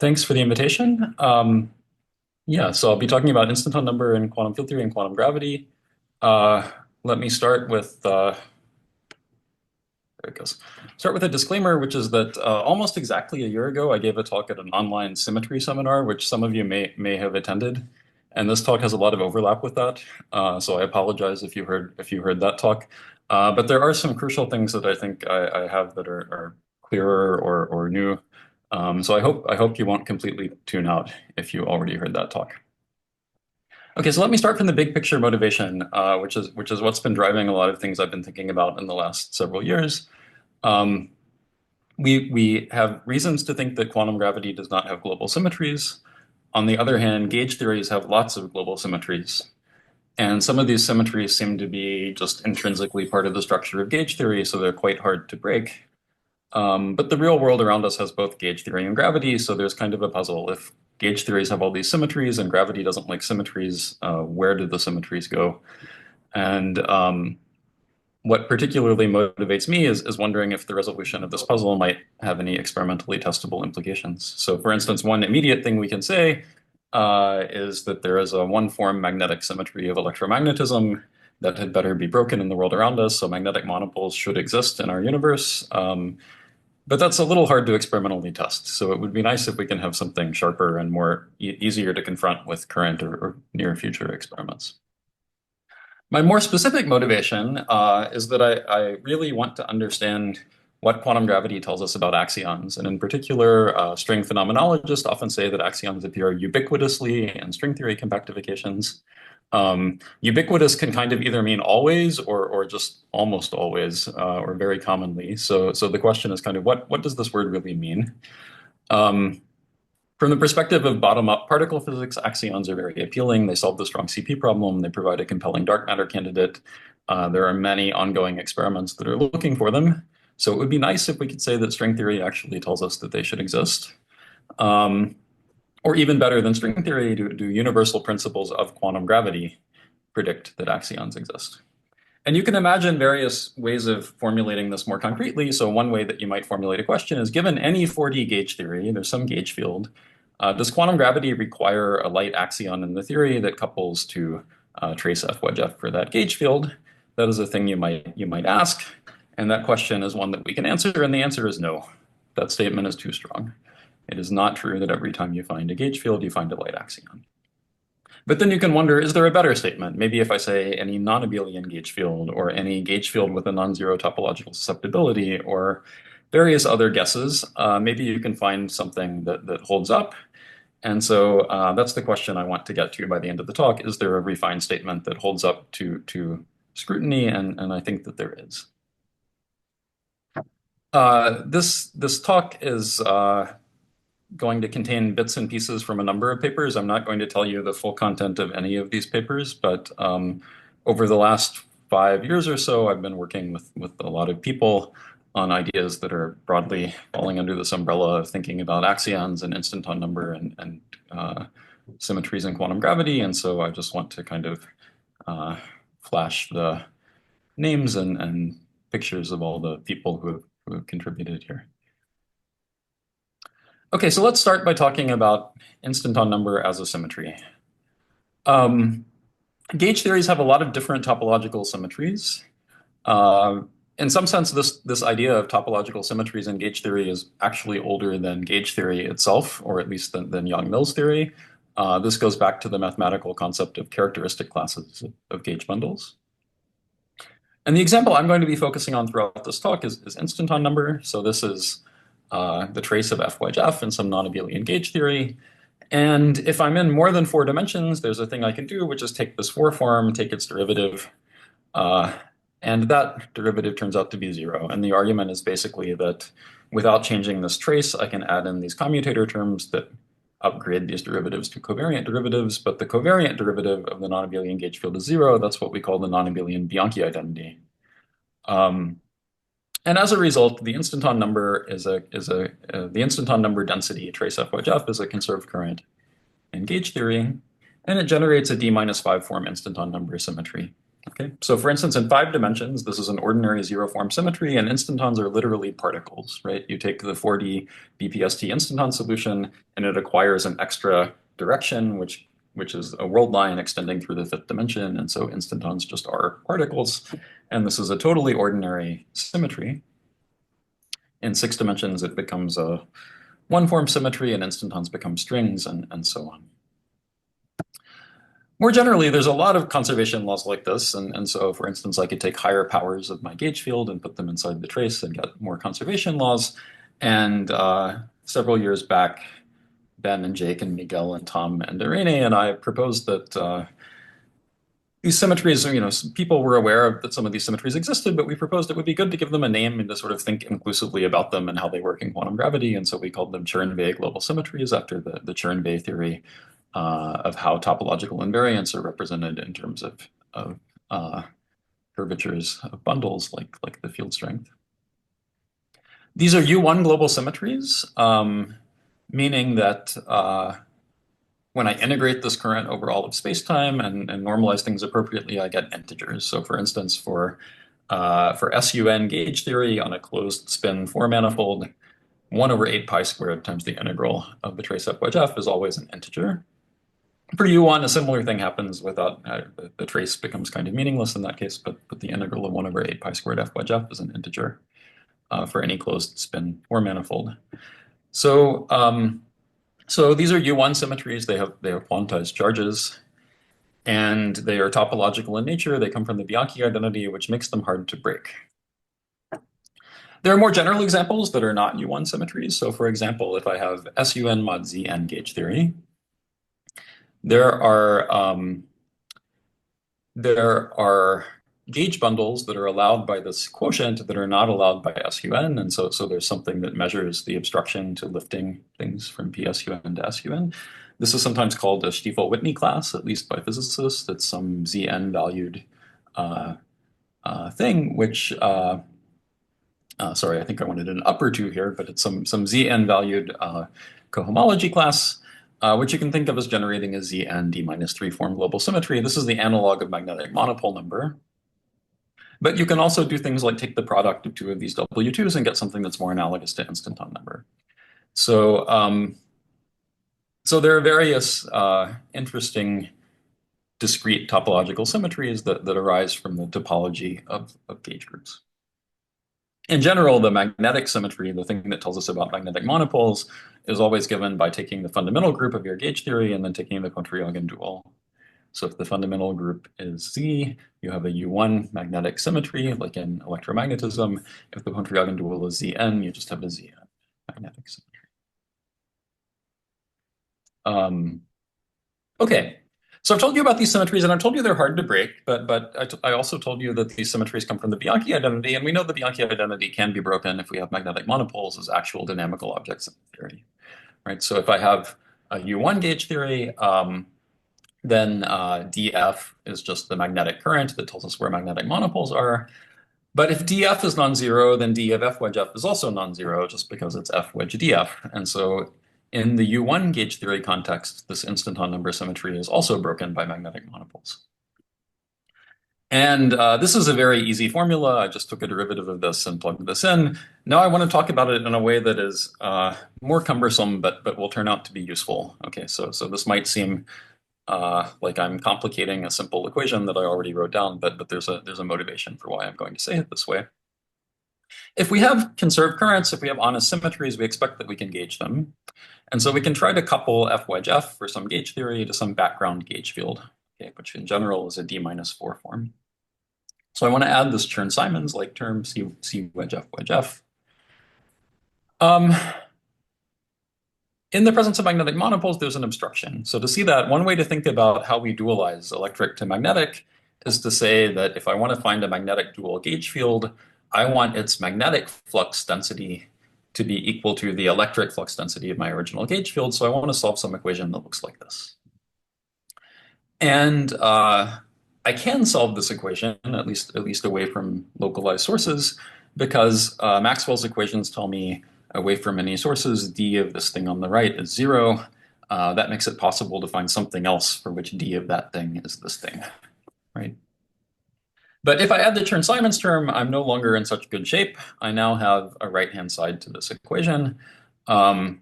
Thanks for the invitation. Yeah, so I'll be talking about instanton number and quantum field theory and quantum gravity. Uh, Let me start with there it goes. Start with a disclaimer, which is that almost exactly a year ago, I gave a talk at an online symmetry seminar, which some of you may have attended, and this talk has a lot of overlap with that. So I apologize if you heard that talk. But there are some crucial things that I think I have that are clearer or new. So I hope you won't completely tune out if you already heard that talk. Okay, so let me start from the big picture motivation, which is what's been driving a lot of things I've been thinking about in the last several years. Um, we have reasons to think that quantum gravity does not have global symmetries. On the other hand, gauge theories have lots of global symmetries. And some of these symmetries seem to be just intrinsically part of the structure of gauge theory, so they're quite hard to break. But the real world around us has both gauge theory and gravity, so there's kind of a puzzle. If gauge theories have all these symmetries and gravity doesn't like symmetries, where do the symmetries go? And what particularly motivates me is wondering if the resolution of this puzzle might have any experimentally testable implications. So for instance, one immediate thing we can say is that there is a one-form magnetic symmetry of electromagnetism that had better be broken in the world around us, so magnetic monopoles should exist in our universe. But that's a little hard to experimentally test. So it would be nice if we can have something sharper and more easier to confront with current or near future experiments. My more specific motivation is that I really want to understand what quantum gravity tells us about axions. And in particular, string phenomenologists often say that axions appear ubiquitously in string theory compactifications. Ubiquitous can kind of either mean always or just almost always or very commonly. So the question is kind of what does this word really mean? Um, from the perspective of bottom-up particle physics, axions are very appealing. They solve the strong CP problem. They provide a compelling dark matter candidate. There are many ongoing experiments that are looking for them. So it would be nice if we could say that string theory actually tells us that they should exist. Or even better than string theory, do universal principles of quantum gravity predict that axions exist? And you can imagine various ways of formulating this more concretely. So one way that you might formulate a question is, given any 4D gauge theory, there's some gauge field, does quantum gravity require a light axion in the theory that couples to trace F wedge F for that gauge field? That is a thing you might ask. And that question is one that we can answer, and the answer is no. That statement is too strong. It is not true that every time you find a gauge field, you find a light axion. But then you can wonder, is there a better statement? Maybe if I say any non-abelian gauge field or any gauge field with a non-zero topological susceptibility or various other guesses, maybe you can find something that holds up. And so that's the question I want to get to by the end of the talk. Is there a refined statement that holds up to scrutiny? And I think that there is. This talk is going to contain bits and pieces from a number of papers. I'm not going to tell you the full content of any of these papers, but over the last 5 years or so, I've been working with a lot of people on ideas that are broadly falling under this umbrella of thinking about axions and instanton number and symmetries in quantum gravity. And so I just want to kind of flash the names and pictures of all the people who have contributed here. Okay, so let's start by talking about instanton number as a symmetry. Gauge theories have a lot of different topological symmetries. In some sense, this idea of topological symmetries in gauge theory is actually older than gauge theory itself, or at least than Young-Mills theory. This goes back to the mathematical concept of characteristic classes of gauge bundles. And the example I'm going to be focusing on throughout this talk is instanton number. So this is the trace of F wedge F in some non-abelian gauge theory. And if I'm in more than 4 dimensions, there's a thing I can do, which is take this 4 form, take its derivative, and that derivative turns out to be 0. And the argument is basically that without changing this trace, I can add in these commutator terms that upgrade these derivatives to covariant derivatives, but the covariant derivative of the non-abelian gauge field is 0. That's what we call the non-abelian Bianchi identity. And as a result, the instanton number the instanton number density trace F wedge F is a conserved current in gauge theory, and it generates a d-5 form instanton number symmetry Okay, so for instance, in 5 dimensions, this is an ordinary zero-form symmetry, and instantons are literally particles, right? You take the 4D BPST instanton solution, and it acquires an extra direction, which is a world line extending through the 5th dimension, and so instantons just are particles, and this is a totally ordinary symmetry. In 6 dimensions, it becomes a one-form symmetry, and instantons become strings, and so on. More generally, there's a lot of conservation laws like this. And so, for instance, I could take higher powers of my gauge field and put them inside the trace and get more conservation laws. And several years back, Ben and Jake and Miguel and Tom and Irene and I proposed that these symmetries, people were aware of that some of these symmetries existed, but we proposed it would be good to give them a name and to sort of think inclusively about them and how they work in quantum gravity. And so we called them Chern-Weil global symmetries after the Chern-Weil theory of how topological invariants are represented in terms of curvatures of bundles like the field strength. These are U1 global symmetries, meaning that when I integrate this current over all of spacetime and normalize things appropriately, I get integers. So for instance, for SUN gauge theory on a closed spin 4 manifold, 1 over 8 pi squared times the integral of the trace f wedge f is always an integer. For U1, a similar thing happens without the trace becomes kind of meaningless in that case, but the integral of 1 over 8 pi squared f wedge f is an integer for any closed spin 4 manifold. So so these are U1 symmetries. They have quantized charges, and they are topological in nature. They come from the Bianchi identity, which makes them hard to break. There are more general examples that are not U1 symmetries. So for example, if I have SUN mod Zn gauge theory, there are gauge bundles that are allowed by this quotient that are not allowed by SUN, and so there's something that measures the obstruction to lifting things from PSUN to SUN. This is sometimes called a Stiefel-Whitney class, at least by physicists. It's some Zn valued thing, which sorry, I think I wanted an upper 2 here, but it's some Zn valued cohomology class, which you can think of as generating a Zn d-3 form global symmetry. This is the analog of magnetic monopole number. But you can also do things like take the product of 2 of these W2s and get something that's more analogous to instanton number. So, so there are various interesting discrete topological symmetries that arise from the topology of gauge groups. In general, the magnetic symmetry, the thing that tells us about magnetic monopoles, is always given by taking the fundamental group of your gauge theory and then taking the Pontryagin dual. So if the fundamental group is Z, you have a U1 magnetic symmetry, like in electromagnetism. If the Pontryagin dual is Zn, you just have a Zn magnetic symmetry. Okay, so I've told you about these symmetries, and I've told you they're hard to break, but I also told you that these symmetries come from the Bianchi identity, and we know the Bianchi identity can be broken if we have magnetic monopoles as actual dynamical objects in the theory, right? So if I have a U1 gauge theory, then dF is just the magnetic current that tells us where magnetic monopoles are. But if dF is non-zero, then d of f wedge f is also non-zero, just because it's f wedge dF. And so in the U1 gauge theory context, this instanton number symmetry is also broken by magnetic monopoles. And this is a very easy formula. I just took a derivative of this and plugged this in. Now I want to talk about it in a way that is more cumbersome, but will turn out to be useful. Okay, so this might seem like I'm complicating a simple equation that I already wrote down, but there's a motivation for why I'm going to say it this way. If we have conserved currents, if we have honest symmetries, we expect that we can gauge them. And so we can try to couple f wedge f for some gauge theory to some background gauge field, okay, which in general is a d-4 form. So I want to add this Chern-Simons like term c wedge f. In the presence of magnetic monopoles, there's an obstruction. So to see that, one way to think about how we dualize electric to magnetic is to say that if I want to find a magnetic dual gauge field, I want its magnetic flux density to be equal to the electric flux density of my original gauge field. So I want to solve some equation that looks like this. And I can solve this equation, at least away from localized sources, because Maxwell's equations tell me away from any sources, d of this thing on the right is 0. That makes it possible to find something else for which d of that thing is this thing, right? But if I add the Chern-Simons term, I'm no longer in such good shape. I now have a right-hand side to this equation. Um,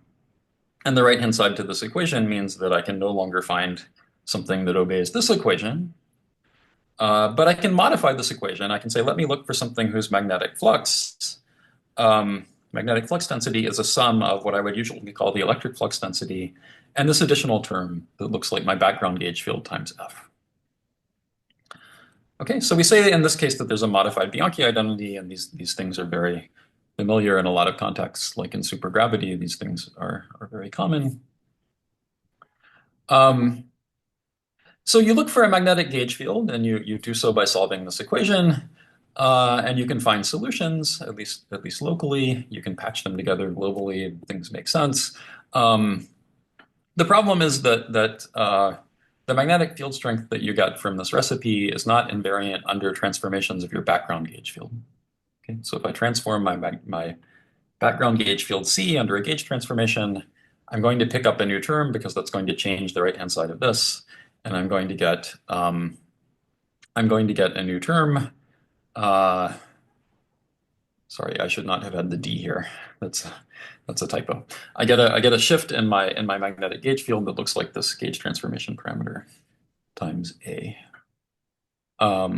and the right-hand side to this equation means that I can no longer find something that obeys this equation. But I can modify this equation. I can say, let me look for something whose magnetic flux. Magnetic flux density is a sum of what I would usually call the electric flux density and this additional term that looks like my background gauge field times F. Okay, so we say in this case that there's a modified Bianchi identity, and these things are very familiar in a lot of contexts, like in supergravity, these things are very common. So you look for a magnetic gauge field, and you do so by solving this equation, and you can find solutions, at least locally. You can patch them together globally, things make sense. The problem is that the magnetic field strength that you get from this recipe is not invariant under transformations of your background gauge field. Okay, so if I transform my background gauge field C under a gauge transformation, I'm going to pick up a new term because that's going to change the right-hand side of this, and I'm going to get a new term. Sorry, I should not have had the D here. That's a typo. I get a shift in my magnetic gauge field that looks like this gauge transformation parameter times A. Oh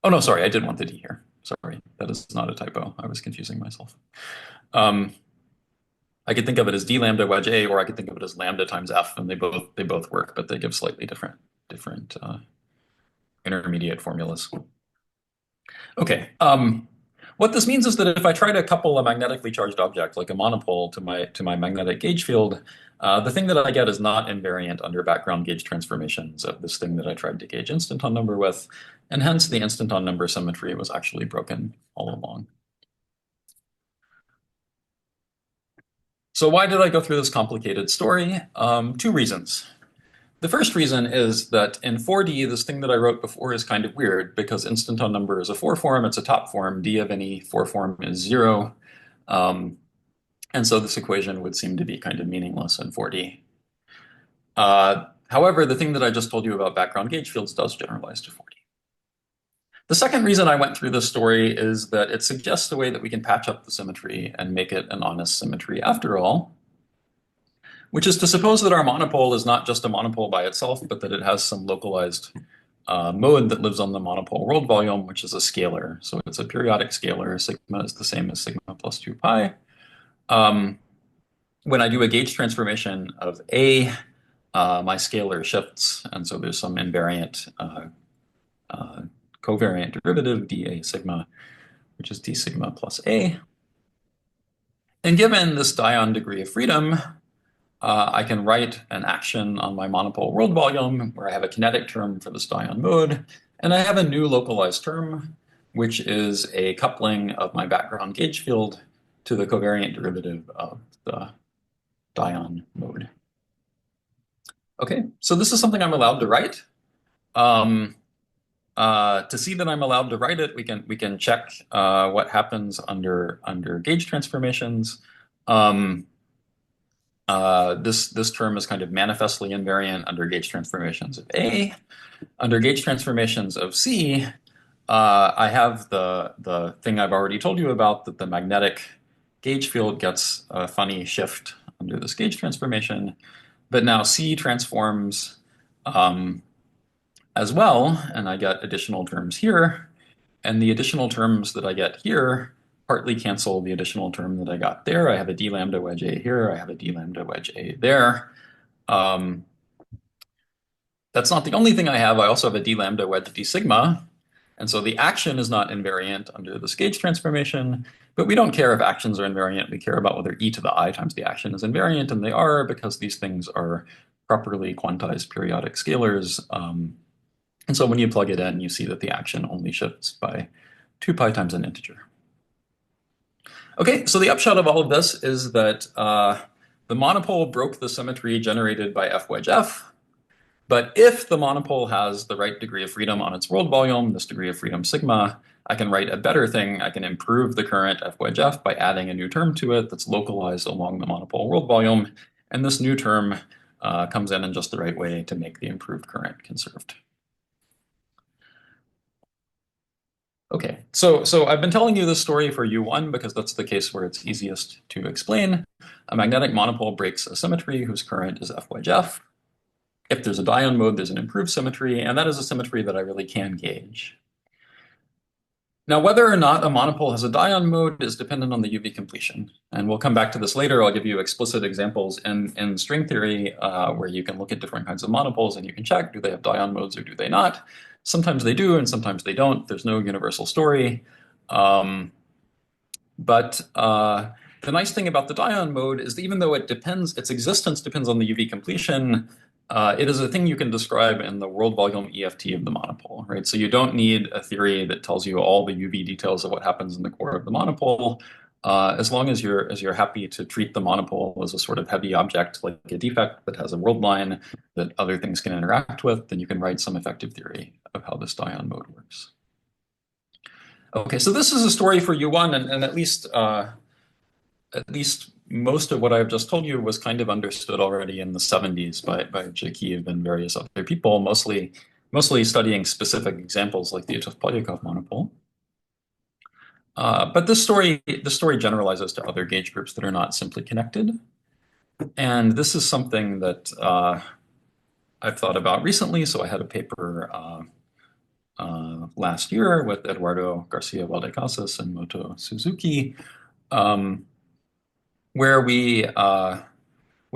no, sorry, I did want the D here. Sorry, that is not a typo. I was confusing myself. I could think of it as d lambda wedge A, or I could think of it as lambda times F, and they both work, but they give slightly different intermediate formulas. Okay. What this means is that if I try to couple a magnetically charged object like a monopole to my magnetic gauge field, the thing that I get is not invariant under background gauge transformations of this thing that I tried to gauge instanton number with, and hence the instanton number symmetry was actually broken all along. So why did I go through this complicated story? Two reasons. The first reason is that in 4D, this thing that I wrote before is kind of weird because instanton number is a 4 form, it's a top form, d of any 4 form is 0. And so this equation would seem to be kind of meaningless in 4D. However, the thing that I just told you about background gauge fields does generalize to 4D. The second reason I went through this story is that it suggests a way that we can patch up the symmetry and make it an honest symmetry after all, which is to suppose that our monopole is not just a monopole by itself, but that it has some localized mode that lives on the monopole world volume, which is a scalar. So it's a periodic scalar. Sigma is the same as sigma plus 2 pi. When I do a gauge transformation of A, my scalar shifts, and so there's some invariant covariant derivative, dA sigma, which is d sigma plus A. And given this Dion degree of freedom, I can write an action on my monopole world volume where I have a kinetic term for this Dion mode, and I have a new localized term, which is a coupling of my background gauge field to the covariant derivative of the Dion mode. Okay, so this is something I'm allowed to write. To see that I'm allowed to write it, we can check what happens under gauge transformations. This term is kind of manifestly invariant under gauge transformations of A. Under gauge transformations of C, I have the thing I've already told you about, that the magnetic gauge field gets a funny shift under this gauge transformation. But now C transforms as well, and I get additional terms here. And the additional terms that I get here partly cancel the additional term that I got there. I have a d lambda wedge A here. I have a d lambda wedge A there. That's not the only thing I have. I also have a d lambda wedge d sigma. And so the action is not invariant under this gauge transformation, but we don't care if actions are invariant. We care about whether e to the I times the action is invariant, and they are because these things are properly quantized periodic scalars. And so when you plug it in, you see that the action only shifts by 2 pi times an integer. Okay, so the upshot of all of this is that the monopole broke the symmetry generated by F wedge F. But if the monopole has the right degree of freedom on its world volume, this degree of freedom sigma, I can write a better thing. I can improve the current F wedge F by adding a new term to it that's localized along the monopole world volume. And this new term comes in just the right way to make the improved current conserved. Okay, so I've been telling you this story for U1 because that's the case where it's easiest to explain. A magnetic monopole breaks a symmetry whose current is F wedge F. If there's a dione mode, there's an improved symmetry, and that is a symmetry that I really can gauge. Now, whether or not a monopole has a dione mode is dependent on the UV completion. And we'll come back to this later. I'll give you explicit examples in string theory where you can look at different kinds of monopoles and you can check, do they have dione modes or do they not? Sometimes they do and sometimes they don't. There's no universal story. But the nice thing about the dione mode is that even though its existence depends on the UV completion, it is a thing you can describe in the world volume EFT of the monopole, right? So you don't need a theory that tells you all the UV details of what happens in the core of the monopole. As long as you're happy to treat the monopole as a sort of heavy object, like a defect that has a world line that other things can interact with, then you can write some effective theory of how this dione mode works. Okay, so this is a story for U1, and at least most of what I've just told you was kind of understood already in the 70s by Jakiv and various other people, mostly studying specific examples like the Utov-Polyakov monopole. But this story generalizes to other gauge groups that are not simply connected. And this is something that I've thought about recently. So I had a paper last year with Eduardo Garcia Valdecasas and Moto Suzuki, where we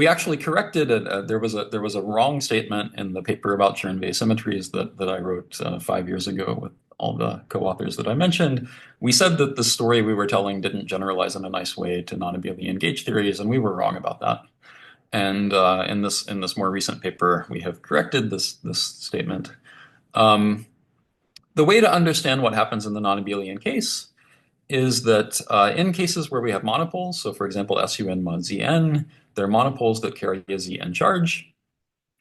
actually corrected it. There was a wrong statement in the paper about Chern-Weil symmetries that I wrote 5 years ago with all the co-authors that I mentioned. We said that the story we were telling didn't generalize in a nice way to non-abelian gauge theories, and we were wrong about that. And in this more recent paper, we have corrected this statement. The way to understand what happens in the non-abelian case is that in cases where we have monopoles, so for example, SUN mod Zn, they're monopoles that carry a Zn charge.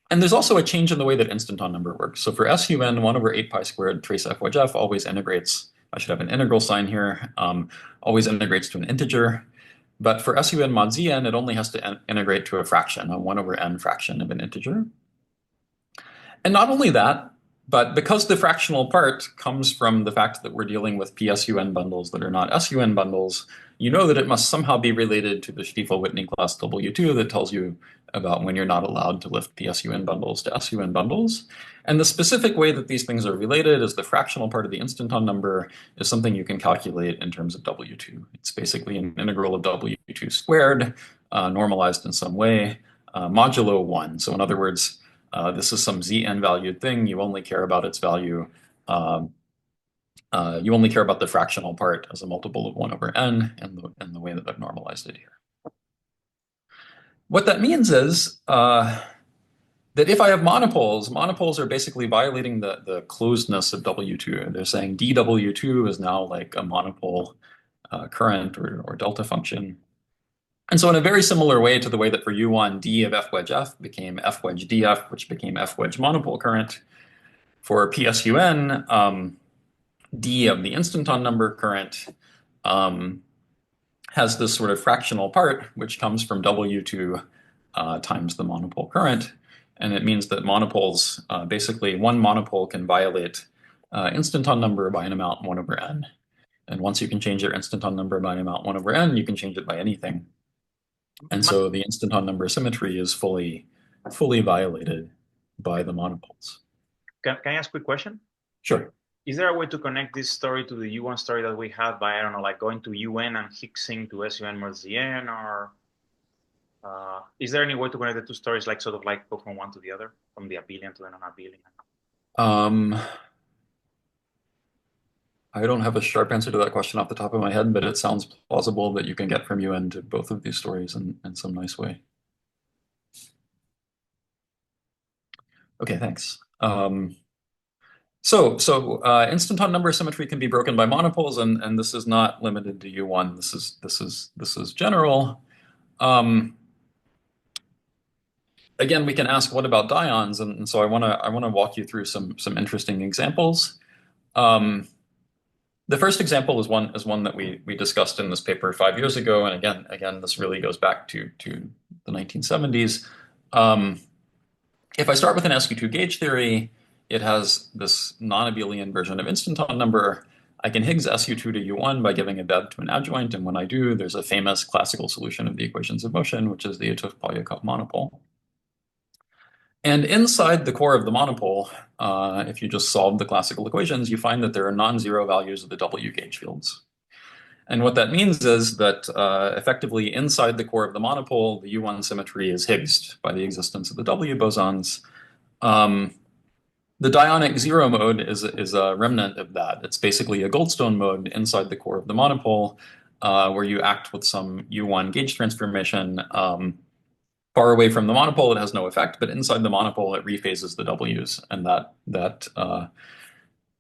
And there's also a change in the way that instanton number works. So for SUN, 1 over 8 pi squared trace F wedge F always integrates, I should have an integral sign here, always integrates to an integer. But for SUN mod Zn, it only has to integrate to a fraction, a 1 over n fraction of an integer. And not only that, but because the fractional part comes from the fact that we're dealing with PSUN bundles that are not SUN bundles, you know that it must somehow be related to the Stiefel-Whitney class W2 that tells you about when you're not allowed to lift PSUN bundles to SUN bundles. And the specific way that these things are related is the fractional part of the instanton number is something you can calculate in terms of W2. It's basically an integral of W2 squared, normalized in some way, modulo 1. So in other words, this is some Zn valued thing. You only care about its value. You only care about the fractional part as a multiple of 1 over n in the way that I've normalized it here. What that means is that if I have monopoles are basically violating the closedness of W2. They're saying dW2 is now like a monopole current or delta function. And so in a very similar way to the way that for U1, D of F wedge F became F wedge DF, which became F wedge monopole current, for PSUN, D of the instanton number current has this sort of fractional part, which comes from W2 times the monopole current. And it means that monopoles, basically one monopole can violate instanton number by an amount 1 over n. And once you can change your instanton number by an amount 1 over n, you can change it by anything. And so the instanton number symmetry is fully violated by the monopoles. Can I ask a quick question? Sure. Is there a way to connect this story to the U1 story that we had by, I don't know, like going to UN and Hicksing to SUN mod Zn, or is there any way to connect the two stories, like sort of like go from one to the other, from the abelian to the non-abelian? I don't have a sharp answer to that question off the top of my head, but it sounds plausible that you can get from UN to both of these stories in some nice way. Okay, thanks. So instanton number symmetry can be broken by monopoles, and this is not limited to U1. This is general. Again, we can ask what about dions, and so I want to walk you through some interesting examples. The first example is one that we discussed in this paper 5 years ago, and again this really goes back to the 1970s. If I start with an SQ2 gauge theory, it has this non-abelian version of instanton number I can Higgs SU2 to U1 by giving a bev to an adjoint, and when I do, there's a famous classical solution of the equations of motion, which is the 't Hooft-Polyakov monopole. And inside the core of the monopole, if you just solve the classical equations, you find that there are non-zero values of the W gauge fields. And what that means is that effectively inside the core of the monopole, the U1 symmetry is Higgsed by the existence of the W bosons. The dionic zero mode is a remnant of that. It's basically a Goldstone mode inside the core of the monopole, where you act with some U1 gauge transformation. Far away from the monopole, it has no effect, but inside the monopole, it rephases the W's, and that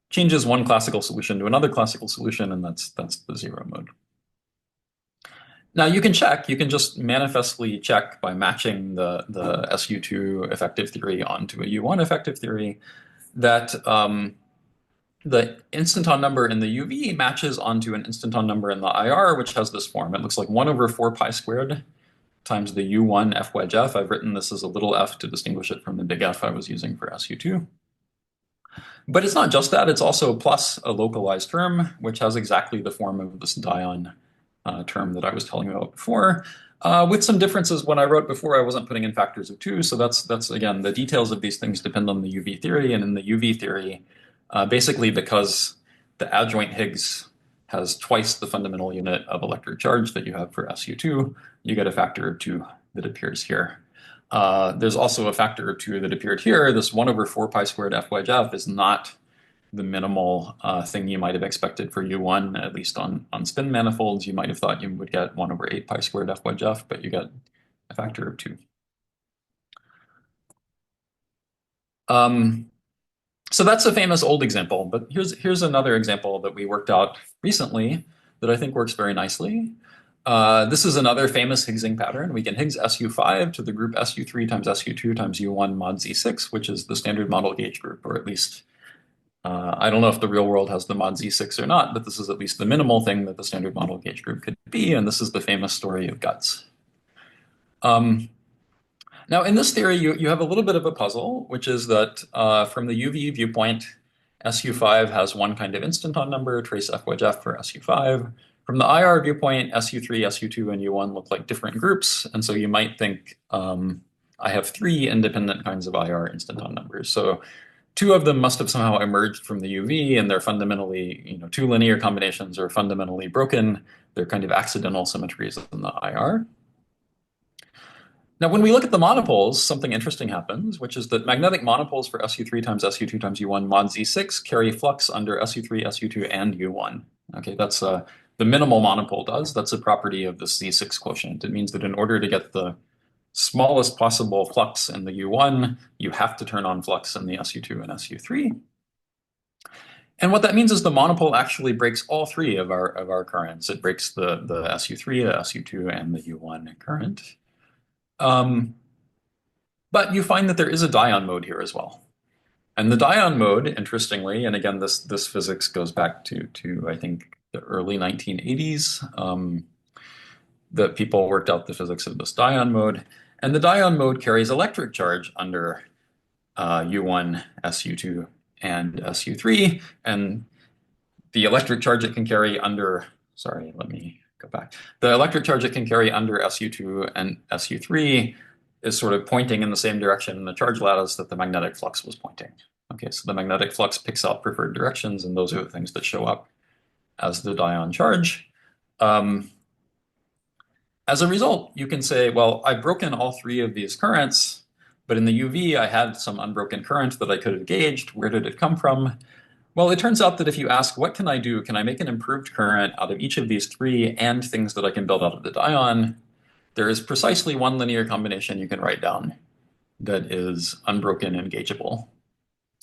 changes one classical solution to another classical solution, and that's the zero mode. Now you can just manifestly check by matching the SU2 effective theory onto a U1 effective theory that the instanton number in the UV matches onto an instanton number in the IR, which has this form. It looks like 1 over 4 pi squared times the U1 F wedge F. I've written this as a little f to distinguish it from the big F I was using for SU2. But it's not just that, it's also plus a localized term, which has exactly the form of this dion term that I was telling you about before, with some differences. When I wrote before, I wasn't putting in factors of 2, so that's again, the details of these things depend on the UV theory, and in the UV theory, basically because the adjoint Higgs has twice the fundamental unit of electric charge that you have for SU2, you get a factor of 2 that appears here. There's also a factor of 2 that appeared here. This 1 over 4 pi squared F wedge F is not the minimal thing you might have expected for U1, at least on spin manifolds. You might have thought you would get 1 over 8 pi squared F wedge F, but you get a factor of 2. So that's a famous old example, but here's another example that we worked out recently that I think works very nicely. This is another famous Higgsing pattern. We can Higgs SU5 to the group SU3 times SU2 times U1 mod Z6, which is the standard model gauge group, or at least, I don't know if the real world has the mod Z6 or not, but this is at least the minimal thing that the standard model gauge group could be, and this is the famous story of guts. Now, in this theory, you have a little bit of a puzzle, which is that from the UV viewpoint, SU5 has one kind of instanton number, trace F wedge F for SU5. From the IR viewpoint, SU3, SU2, and U1 look like different groups, and so you might think I have 3 independent kinds of IR instanton numbers. So 2 of them must have somehow emerged from the UV, and they're fundamentally, 2 linear combinations are fundamentally broken. They're kind of accidental symmetries in the IR. Now, when we look at the monopoles, something interesting happens, which is that magnetic monopoles for SU3 times SU2 times U1 mod Z6 carry flux under SU3, SU2, and U1. Okay, that's the minimal monopole does. That's a property of the Z6 quotient. It means that in order to get the smallest possible flux in the U1, you have to turn on flux in the SU2 and SU3. And what that means is the monopole actually breaks all 3 of our currents. It breaks the SU3, the SU2, and the U1 current. But you find that there is a dion mode here as well. And the dion mode, interestingly, and again, this physics goes back to I think the early 1980s, that people worked out the physics of this dion mode. And the dion mode carries electric charge under U1, SU2, and SU3. And the electric charge it can carry under, sorry, let me go back. The electric charge it can carry under SU2 and SU3 is sort of pointing in the same direction in the charge lattice that the magnetic flux was pointing. Okay, so the magnetic flux picks out preferred directions, and those are the things that show up as the dion charge. As a result, you can say, well, I've broken all 3 of these currents, but in the UV, I had some unbroken current that I could have gauged. Where did it come from? Well, it turns out that if you ask, what can I do? Can I make an improved current out of each of these 3 and things that I can build out of the dion? There is precisely one linear combination you can write down that is unbroken and gaugeable.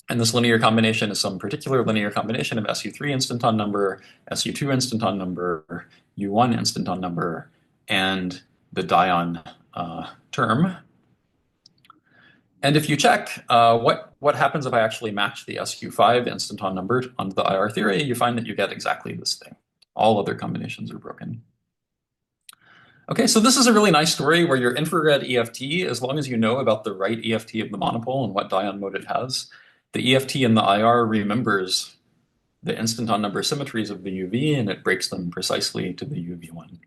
And this linear combination is some particular linear combination of SU3 instanton number, SU2 instanton number, U1 instanton number, and the dion term. And if you check what happens if I actually match the SU5 instanton number onto the IR theory, you find that you get exactly this thing. All other combinations are broken. Okay, so this is a really nice story where your infrared EFT, as long as you know about the right EFT of the monopole and what dion mode it has, the EFT in the IR remembers the instanton number symmetries of the UV, and it breaks them precisely to the UV1.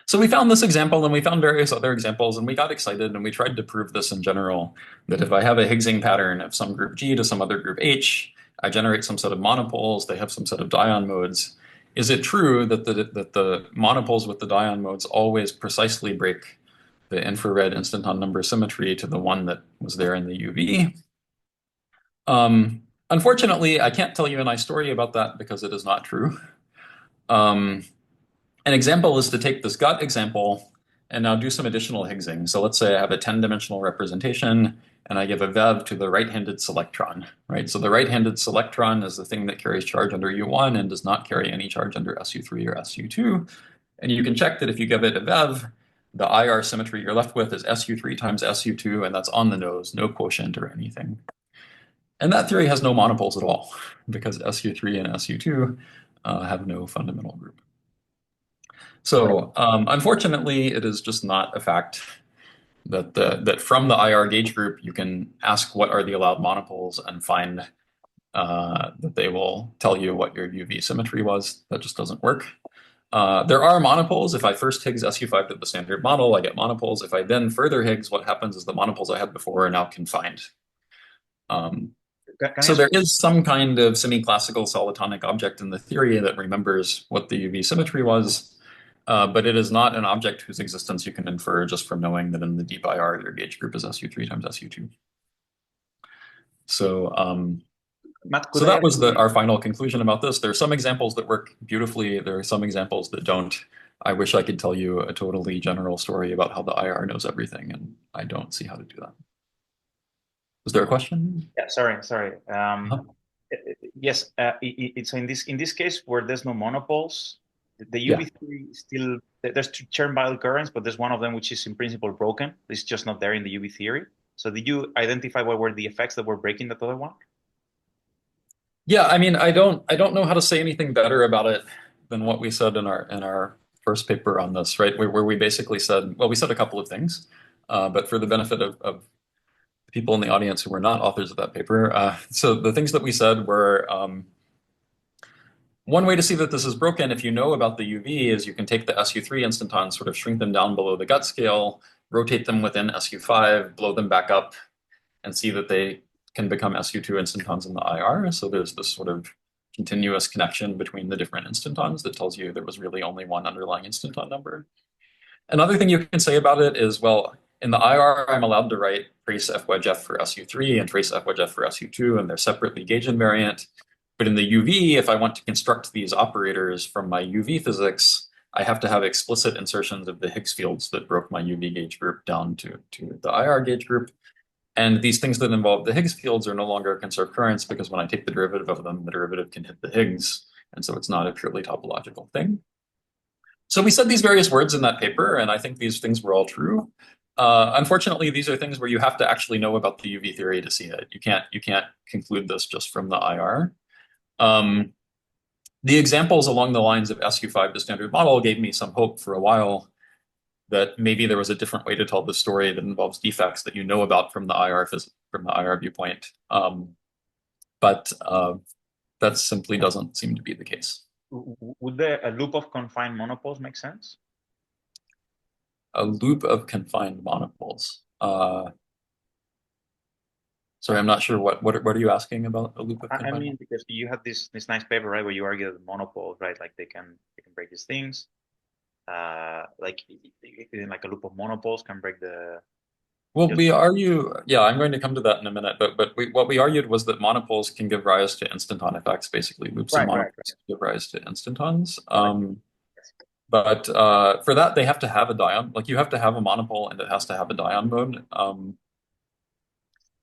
So we found this example, and we found various other examples, and we got excited, and we tried to prove this in general, that if I have a Higgsing pattern of some group G to some other group H, I generate some set of monopoles, they have some set of dion modes. Is it true that the monopoles with the dion modes always precisely break the infrared instanton number symmetry to the one that was there in the UV? Unfortunately, I can't tell you a nice story about that because it is not true. Um, an example is to take this gut example and now do some additional Higgsing. So let's say I have a 10-dimensional representation and I give a VEV to the right-handed selectron, right? So the right-handed selectron is the thing that carries charge under U1 and does not carry any charge under SU3 or SU2. And you can check that if you give it a VEV, the IR symmetry you're left with is SU3 times SU2, and that's on the nose, no quotient or anything. And that theory has no monopoles at all because SU3 and SU2 have no fundamental group. So unfortunately, it is just not a fact that from the IR gauge group, you can ask what are the allowed monopoles and find that they will tell you what your UV symmetry was. That just doesn't work. There are monopoles. If I first Higgs SU5 to the standard model, I get monopoles. If I then further Higgs, what happens is the monopoles I had before are now confined. So there is some kind of semi-classical solitonic object in the theory that remembers what the UV symmetry was, but it is not an object whose existence you can infer just from knowing that in the deep IR, your gauge group is SU3 times SU2. So, Matt, so that was our final conclusion about this. There are some examples that work beautifully. There are some examples that don't. I wish I could tell you a totally general story about how the IR knows everything, and I don't see how to do that. Was there a question? Yeah, sorry. Yes, it's in this case where there's no monopoles, the UV theory still there's two Chern-Weil currents, but there's one of them which is in principle broken. It's just not there in the UV theory. So did you identify what were the effects that were breaking that other one? Yeah, I mean, I don't know how to say anything better about it than what we said in our first paper on this, right? Where we basically said, well, we said a couple of things, but for the benefit of people in the audience who were not authors of that paper, so the things that we said were one way to see that this is broken, if you know about the UV, is you can take the SU3 instantons, sort of shrink them down below the gut scale, rotate them within SU5, blow them back up, and see that they can become SU2 instantons in the IR. So there's this sort of continuous connection between the different instantons that tells you there was really only one underlying instanton number. Another thing you can say about it is, well, in the IR, I'm allowed to write trace F wedge F for SU3 and trace F wedge F for SU2, and they're separately gauge invariant. But in the UV, if I want to construct these operators from my UV physics, I have to have explicit insertions of the Higgs fields that broke my UV gauge group down to the IR gauge group. And these things that involve the Higgs fields are no longer conserved currents because when I take the derivative of them, the derivative can hit the Higgs. And so it's not a purely topological thing. So we said these various words in that paper, and I think these things were all true. Unfortunately, these are things where you have to actually know about the UV theory to see it. You can't conclude this just from the IR. The examples along the lines of SU5 to standard model gave me some hope for a while that maybe there was a different way to tell the story that involves defects that you know about from the IR viewpoint. But that simply doesn't seem to be the case. Would a loop of confined monopoles make sense? A loop of confined monopoles. Sorry, I'm not sure what are you asking about a loop of confined? I mean, because you had this nice paper, right, where you argue that the monopoles, right, like they can break these things. Like a loop of monopoles can break the. Well, we argue, yeah, I'm going to come to that in a minute, but what we argued was that monopoles can give rise to instanton effects, basically loops of monopoles can give rise to instantons. But for that, they have to have a dion. Like you have to have a monopole and it has to have a dion mode.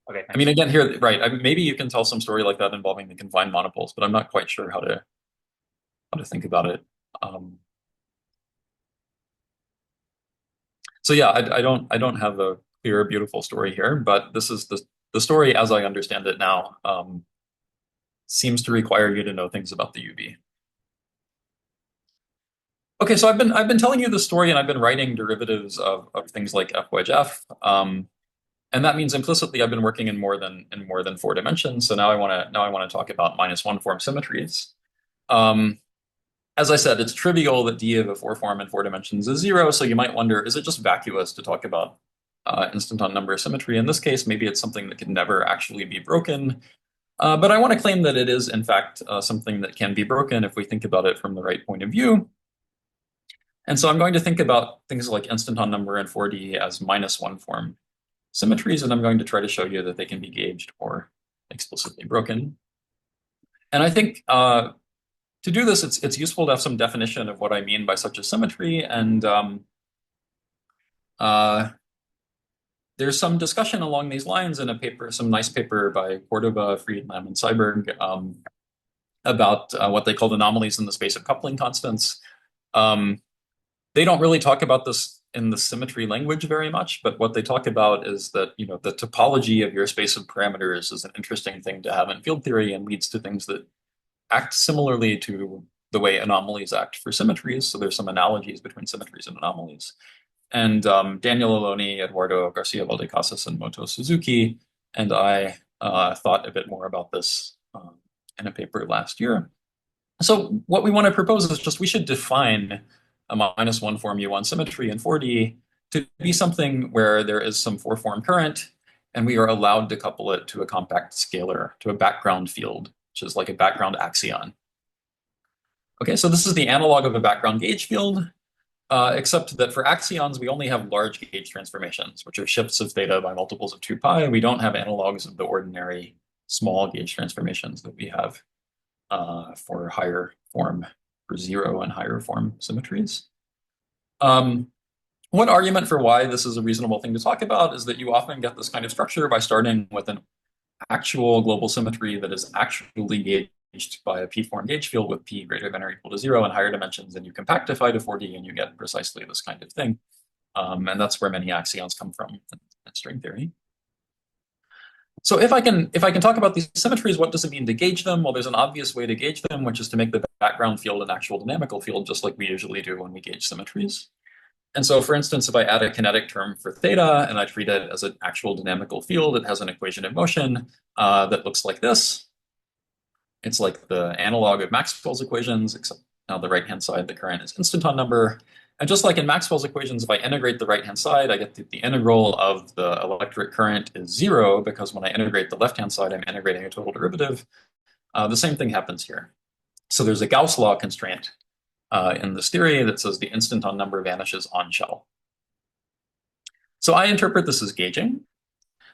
Okay. I mean, again, here, right? Maybe you can tell some story like that involving the confined monopoles, but I'm not quite sure how to think about it. So yeah, I don't have a clear, beautiful story here, but this is the story as I understand it now. Seems to require you to know things about the UV. Okay, so I've been telling you the story, and I've been writing derivatives of things like F wedge F. And that means implicitly I've been working in more than 4 dimensions. So now I want to talk about -1 form symmetries. Um, as I said, it's trivial that D of a 4 form in 4 dimensions is 0. So you might wonder, is it just vacuous to talk about instanton number symmetry? In this case, maybe it's something that can never actually be broken. But I want to claim that it is, in fact, something that can be broken if we think about it from the right point of view. And so I'm going to think about things like instanton number in 4D as -1 form symmetries, and I'm going to try to show you that they can be gauged or explicitly broken. And I think to do this, it's useful to have some definition of what I mean by such a symmetry. And uh, there's some discussion along these lines in a paper, some nice paper by Cordova, Friedman, and Seiberg about what they called anomalies in the space of coupling constants. They don't really talk about this in the symmetry language very much, but what they talk about is that, you know, the topology of your space of parameters is an interesting thing to have in field theory and leads to things that act similarly to the way anomalies act for symmetries. So there's some analogies between symmetries and anomalies. And Daniel Aloni, Eduardo Garcia Valdecasas, and Moto Suzuki and I thought a bit more about this in a paper last year. So what we want to propose is just we should define a -1 form U1 symmetry in 4D to be something where there is some 4 form current, and we are allowed to couple it to a compact scalar, to a background field, which is like a background axion. Okay, so this is the analog of a background gauge field, except that for axions, we only have large gauge transformations, which are shifts of theta by multiples of 2 pi. We don't have analogs of the ordinary small gauge transformations that we have for higher form, for 0 and higher form symmetries. One argument for why this is a reasonable thing to talk about is that you often get this kind of structure by starting with an actual global symmetry that is actually gauged by a p-form gauge field with p greater than or equal to 0 in higher dimensions, and you compactify to 4D and you get precisely this kind of thing. And that's where many axions come from in string theory. So if I can talk about these symmetries, what does it mean to gauge them? Well, there's an obvious way to gauge them, which is to make the background field an actual dynamical field, just like we usually do when we gauge symmetries. And so, for instance, if I add a kinetic term for theta and I treat it as an actual dynamical field, it has an equation of motion that looks like this. It's like the analog of Maxwell's equations, except now the right-hand side, the current is instanton number. And just like in Maxwell's equations, if I integrate the right-hand side, I get that the integral of the electric current is 0, because when I integrate the left-hand side, I'm integrating a total derivative. The same thing happens here. So there's a Gauss law constraint in this theory that says the instanton number vanishes on shell. So I interpret this as gauging.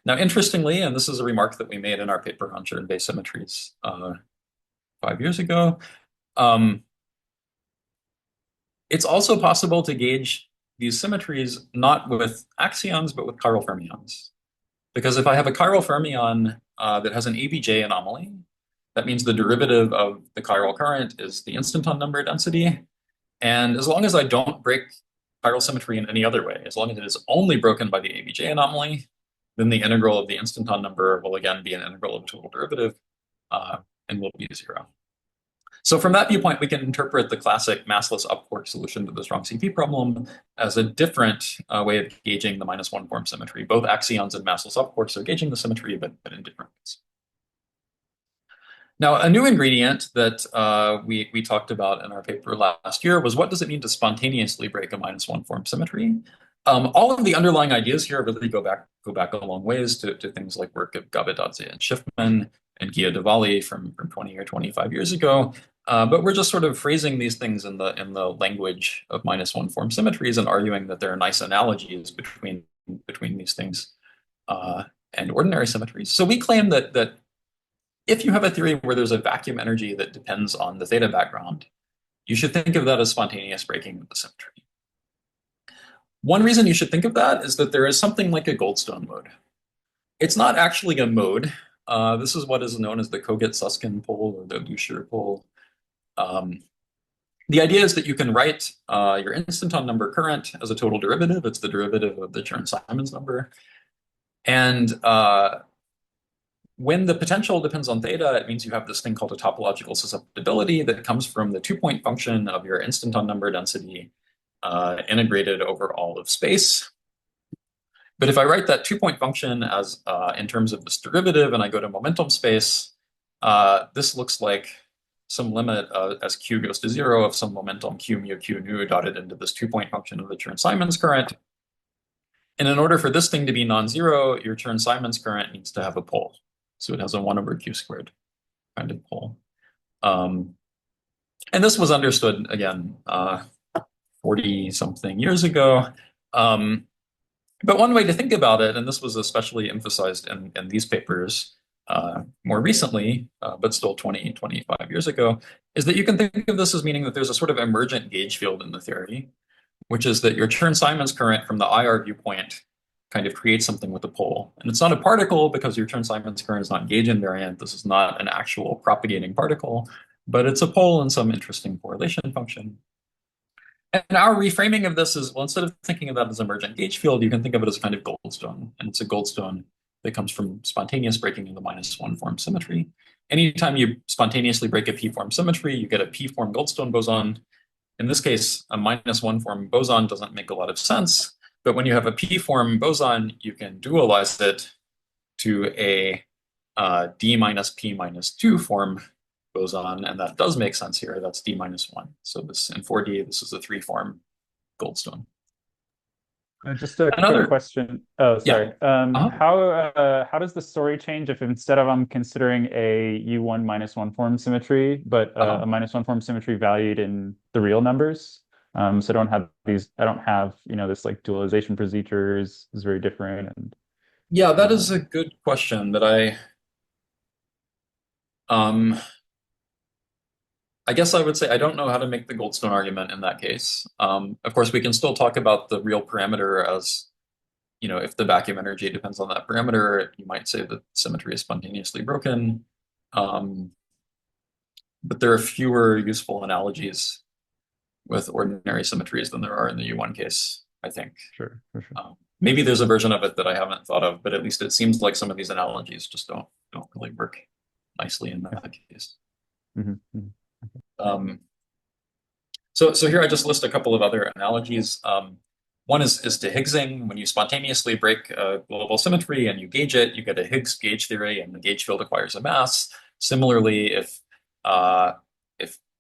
Now, interestingly, and this is a remark that we made in our paper on Chern-based symmetries 5 years ago, it's also possible to gauge these symmetries not with axions, but with chiral fermions. Because if I have a chiral fermion that has an ABJ anomaly, that means the derivative of the chiral current is the instanton number density. And as long as I don't break chiral symmetry in any other way, as long as it is only broken by the ABJ anomaly, then the integral of the instanton number will again be an integral of total derivative and will be 0. So from that viewpoint, we can interpret the classic massless upquark solution to the strong CP problem as a different way of gauging the -1 form symmetry. Both axions and massless upquarks are gauging the symmetry, but in different ways. Now, a new ingredient that we talked about in our paper last year was what does it mean to spontaneously break a -1 form symmetry? All of the underlying ideas here really go back a long ways to things like work of Gabadadze and Schiffman and Gia-Diwali from 20 or 25 years ago. But we're just sort of phrasing these things in the language of -1 form symmetries and arguing that there are nice analogies between these things and ordinary symmetries. So we claim that if you have a theory where there's a vacuum energy that depends on the theta background, you should think of that as spontaneous breaking of the symmetry. One reason you should think of that is that there is something like a Goldstone mode. It's not actually a mode. This is what is known as the Koget-Susskind pole or the Lucier pole. The idea is that you can write your instanton number current as a total derivative. It's the derivative of the Chern-Simons number. And when the potential depends on theta, it means you have this thing called a topological susceptibility that comes from the 2-point function of your instanton number density integrated over all of space. But if I write that two-point function as in terms of this derivative and I go to momentum space, this looks like some limit as q goes to 0 of some momentum q mu q nu dotted into this two-point function of the Chern-Simons current. And in order for this thing to be non-zero, your Chern-Simons current needs to have a pole. So it has a 1 over q squared kind of pole. And this was understood, again, 40-something years ago. But one way to think about it, and this was especially emphasized in these papers more recently, but still 20, 25 years ago, is that you can think of this as meaning that there's a sort of emergent gauge field in the theory, which is that your Chern-Simons current from the IR viewpoint kind of creates something with a pole. And it's not a particle because your Chern-Simons current is not gauge invariant. This is not an actual propagating particle, but it's a pole in some interesting correlation function. And our reframing of this is, well, instead of thinking of that as emergent gauge field, you can think of it as a kind of goldstone. And it's a goldstone that comes from spontaneous breaking of the -1 form symmetry. Anytime you spontaneously break a p-form symmetry, you get a p-form goldstone boson. In this case, a -1 form boson doesn't make a lot of sense. But when you have a p-form boson, you can dualize it to a d minus p minus 2 form boson, and that does make sense here. That's d minus 1. So this in 4D, this is a 3-form goldstone. Just a quick Another, question. Oh, yeah. sorry. How does the story change if instead of I'm considering a U1 -1 form symmetry, but a -1 form symmetry valued in the real numbers? So I don't have, this like dualization procedure is very different. And Yeah, that is a good question that I guess I would say I don't know how to make the goldstone argument in that case. Of course, we can still talk about the real parameter as, if the vacuum energy depends on that parameter, you might say that symmetry is spontaneously broken. But there are fewer useful analogies with ordinary symmetries than there are in the U1 case, I think. Sure, for sure. Maybe there's a version of it that I haven't thought of, but at least it seems like some of these analogies just don't really work nicely in that case. So here I just list a couple of other analogies. One is to Higgsing. When you spontaneously break a global symmetry and you gauge it, you get a Higgs gauge theory, and the gauge field acquires a mass. Similarly, if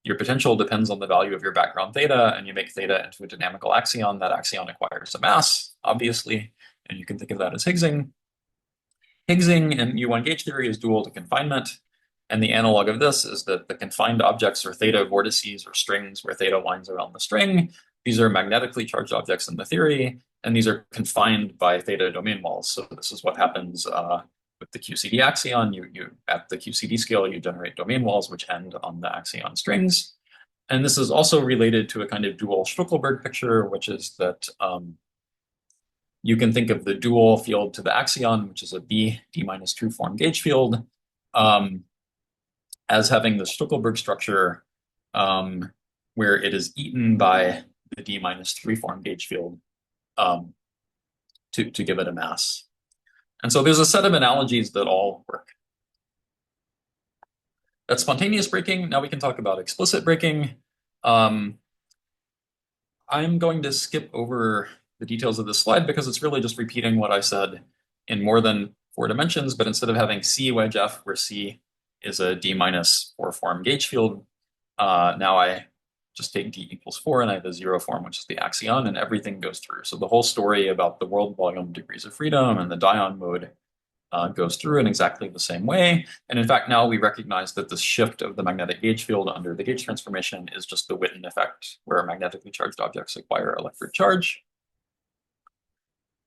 your potential depends on the value of your background theta, and you make theta into a dynamical axion, that axion acquires a mass, obviously, and you can think of that as Higgsing. Higgsing in U1 gauge theory is dual to confinement. And the analog of this is that the confined objects are theta vortices or strings where theta winds around the string. These are magnetically charged objects in the theory, and these are confined by theta domain walls. So this is what happens with the QCD axion. You at the QCD scale, you generate domain walls which end on the axion strings. And this is also related to a kind of dual Stuckelberg picture, which is that you can think of the dual field to the axion, which is a d minus 2 form gauge field, as having the Stuckelberg structure where it is eaten by the d minus 3 form gauge field to give it a mass. And so there's a set of analogies that all work. That's spontaneous breaking. Now we can talk about explicit breaking. I'm going to skip over the details of this slide because it's really just repeating what I said in more than 4 dimensions, but instead of having C wedge F, where C is a d minus 4 form gauge field, now I just take d equals 4 and I have a 0 form, which is the axion, and everything goes through. So the whole story about the world volume degrees of freedom and the Dion mode goes through in exactly the same way. And in fact, now we recognize that the shift of the magnetic gauge field under the gauge transformation is just the Witten effect, where magnetically charged objects acquire electric charge.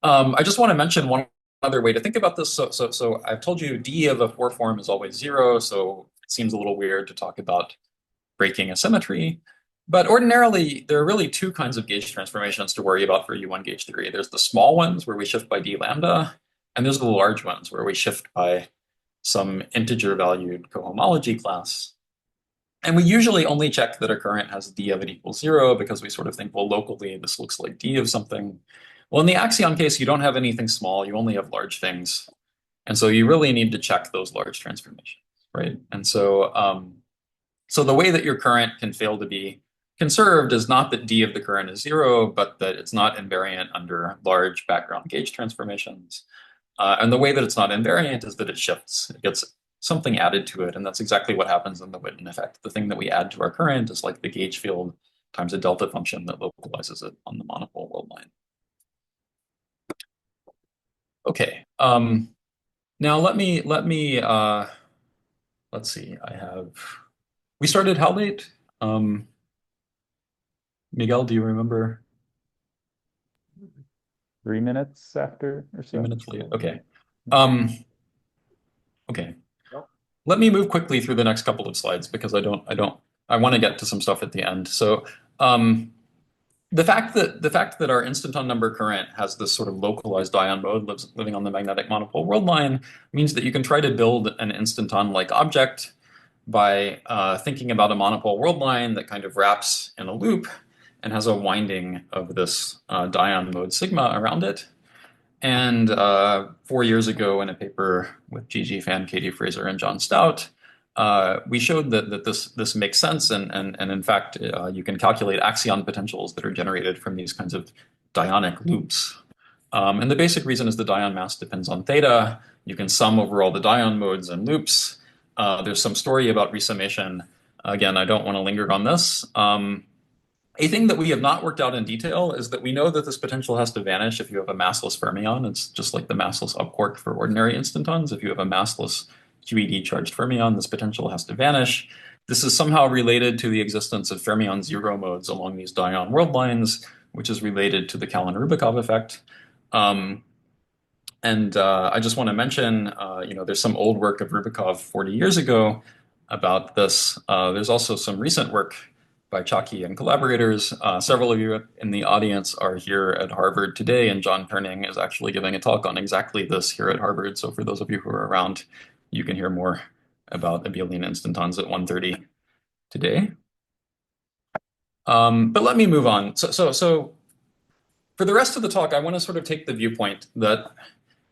I just want to mention one other way to think about this. So I've told you d of a 4 form is always 0, so it seems a little weird to talk about breaking a symmetry. But ordinarily, there are really 2 kinds of gauge transformations to worry about for U1 gauge theory. There's the small ones where we shift by d lambda, and there's the large ones where we shift by some integer valued cohomology class. And we usually only check that a current has d of it equals 0 because we sort of think, well, locally, this looks like d of something. Well, in the axion case, you don't have anything small, you only have large things. And so you really need to check those large transformations, right? And so, so the way that your current can fail to be conserved is not that d of the current is 0, but that it's not invariant under large background gauge transformations. And the way that it's not invariant is that it shifts. It gets something added to it, and that's exactly what happens in the Witten effect. The thing that we add to our current is like the gauge field times a delta function that localizes it on the monopole world line. Okay. Now let's see. We started how late? Miguel, do you remember? 3 minutes after or so. 3 minutes late. Okay. Okay. Let me move quickly through the next couple of slides because I want to get to some stuff at the end. So the fact that our instanton number current has this sort of localized ion mode living on the magnetic monopole world line means that you can try to build an instanton-like object by thinking about a monopole world line that kind of wraps in a loop and has a winding of this dion mode sigma around it. And 4 years ago in a paper with Gigi Fan, Katie Fraser, and John Stout, we showed that this makes sense, and in fact, you can calculate axion potentials that are generated from these kinds of dionic loops. And the basic reason is the dion mass depends on theta. You can sum over all the dion modes and loops. There's some story about resummation. Again, I don't want to linger on this. A thing that we have not worked out in detail is that we know that this potential has to vanish if you have a massless fermion. It's just like the massless upquark for ordinary instantons. If you have a massless QED charged fermion, this potential has to vanish. This is somehow related to the existence of fermion zero modes along these dion world lines, which is related to the Kalin-Rubikov effect. I just want to mention, there's some old work of Rubikov 40 years ago about this. There's also some recent work by Chalky and collaborators. Several of you in the audience are here at Harvard today, and John Turning is actually giving a talk on exactly this here at Harvard. So for those of you who are around, you can hear more about abelian instantons at 1:30 today. But let me move on. So for the rest of the talk, I want to sort of take the viewpoint that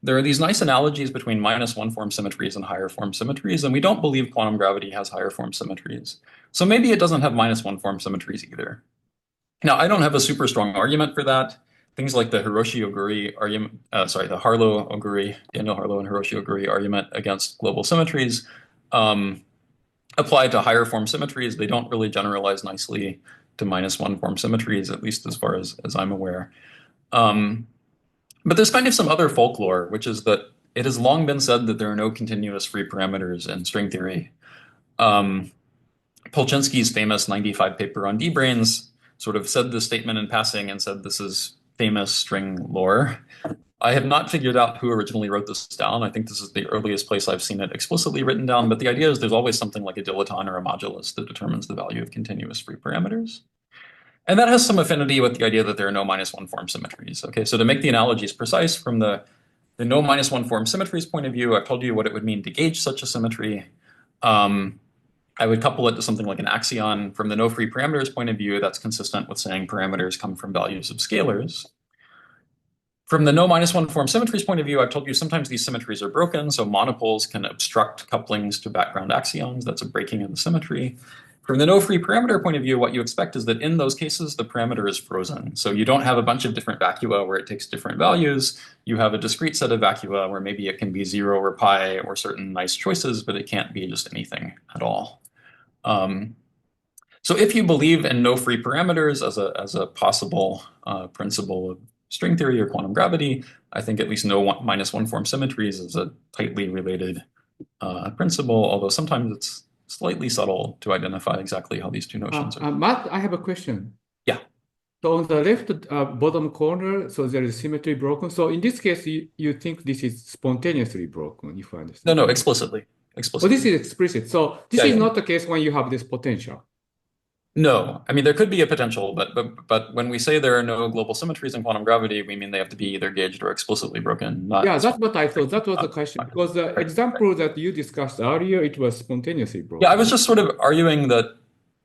there are these nice analogies between -1 form symmetries and higher form symmetries, and we don't believe quantum gravity has higher form symmetries. So maybe it doesn't have -1 form symmetries either. Now, I don't have a super strong argument for that. Things like the Hiroshi-Oguri argument, the Harlow-Oguri, Daniel Harlow and Hiroshi-Oguri argument against global symmetries apply to higher form symmetries. They don't really generalize nicely to -1 form symmetries, at least as far as I'm aware. But there's kind of some other folklore, which is that it has long been said that there are no continuous free parameters in string theory. Polchinski's famous 95 paper on D-branes sort of said this statement in passing and said this is famous string lore. I have not figured out who originally wrote this down. I think this is the earliest place I've seen it explicitly written down, but the idea is there's always something like a dilaton or a modulus that determines the value of continuous free parameters. And that has some affinity with the idea that there are no -1 form symmetries. Okay, so to make the analogies precise, from the no -1 form symmetries point of view, I've told you what it would mean to gauge such a symmetry. I would couple it to something like an axion. From the no free parameters point of view, that's consistent with saying parameters come from values of scalars. From the no -1 form symmetries point of view, I've told you sometimes these symmetries are broken, so monopoles can obstruct couplings to background axions. That's a breaking of the symmetry. From the no free parameter point of view, what you expect is that in those cases, the parameter is frozen. So you don't have a bunch of different vacua where it takes different values. You have a discrete set of vacua where maybe it can be 0 or pi or certain nice choices, but it can't be just anything at all. So if you believe in no free parameters as a possible principle of string theory or quantum gravity, I think at least no -1 form symmetries is a tightly related principle, although sometimes it's slightly subtle to identify exactly how these two notions are. Matt, I have a question. Yeah. So on the left bottom corner, so there is symmetry broken. So in this case, you think this is spontaneously broken, if I understand. No, explicitly. Oh, this is explicit. So this is not the case when you have this potential. No, I mean, there could be a potential, but when we say there are no global symmetries in quantum gravity, we mean they have to be either gauged or explicitly broken. Yeah, that's what I thought. That was the question, because the example that you discussed earlier, it was spontaneously broken. Yeah, I was just sort of arguing that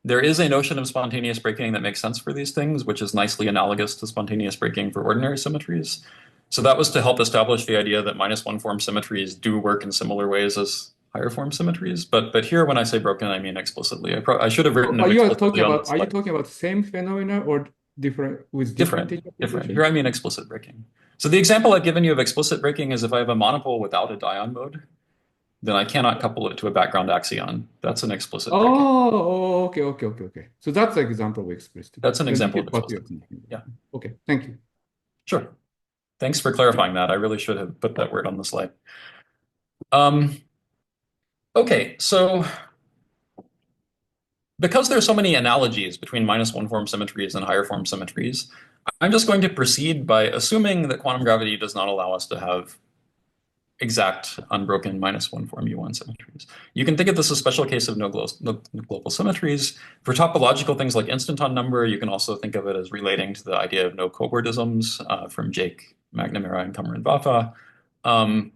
there is a notion of spontaneous breaking that makes sense for these things, which is nicely analogous to spontaneous breaking for ordinary symmetries. So that was to help establish the idea that -1 form symmetries do work in similar ways as higher form symmetries. But here, when I say broken, I mean explicitly. I should have written them Are you explicitly on the are you slide. talking about same phenomena or different with different Different. interpretation? Here I mean explicit breaking. So the example I've given you of explicit breaking is if I have a monopole without a dion mode, then I cannot couple it to a background axion. That's an explicit breaking. Oh, okay. So that's the example we expressed. That's an Then this example is of what you're explicit. thinking. Yeah. Okay, thank you. Sure. Thanks for clarifying that. I really should have put that word on the slide. Okay, so because there's so many analogies between -1 form symmetries and higher form symmetries, I'm just going to proceed by assuming that quantum gravity does not allow us to have exact unbroken -1 form U1 symmetries. You can think of this as a special case of no global symmetries. For topological things like instanton number, you can also think of it as relating to the idea of no cobordisms from Jake, McNamara, and Kummer and Vafa. I'm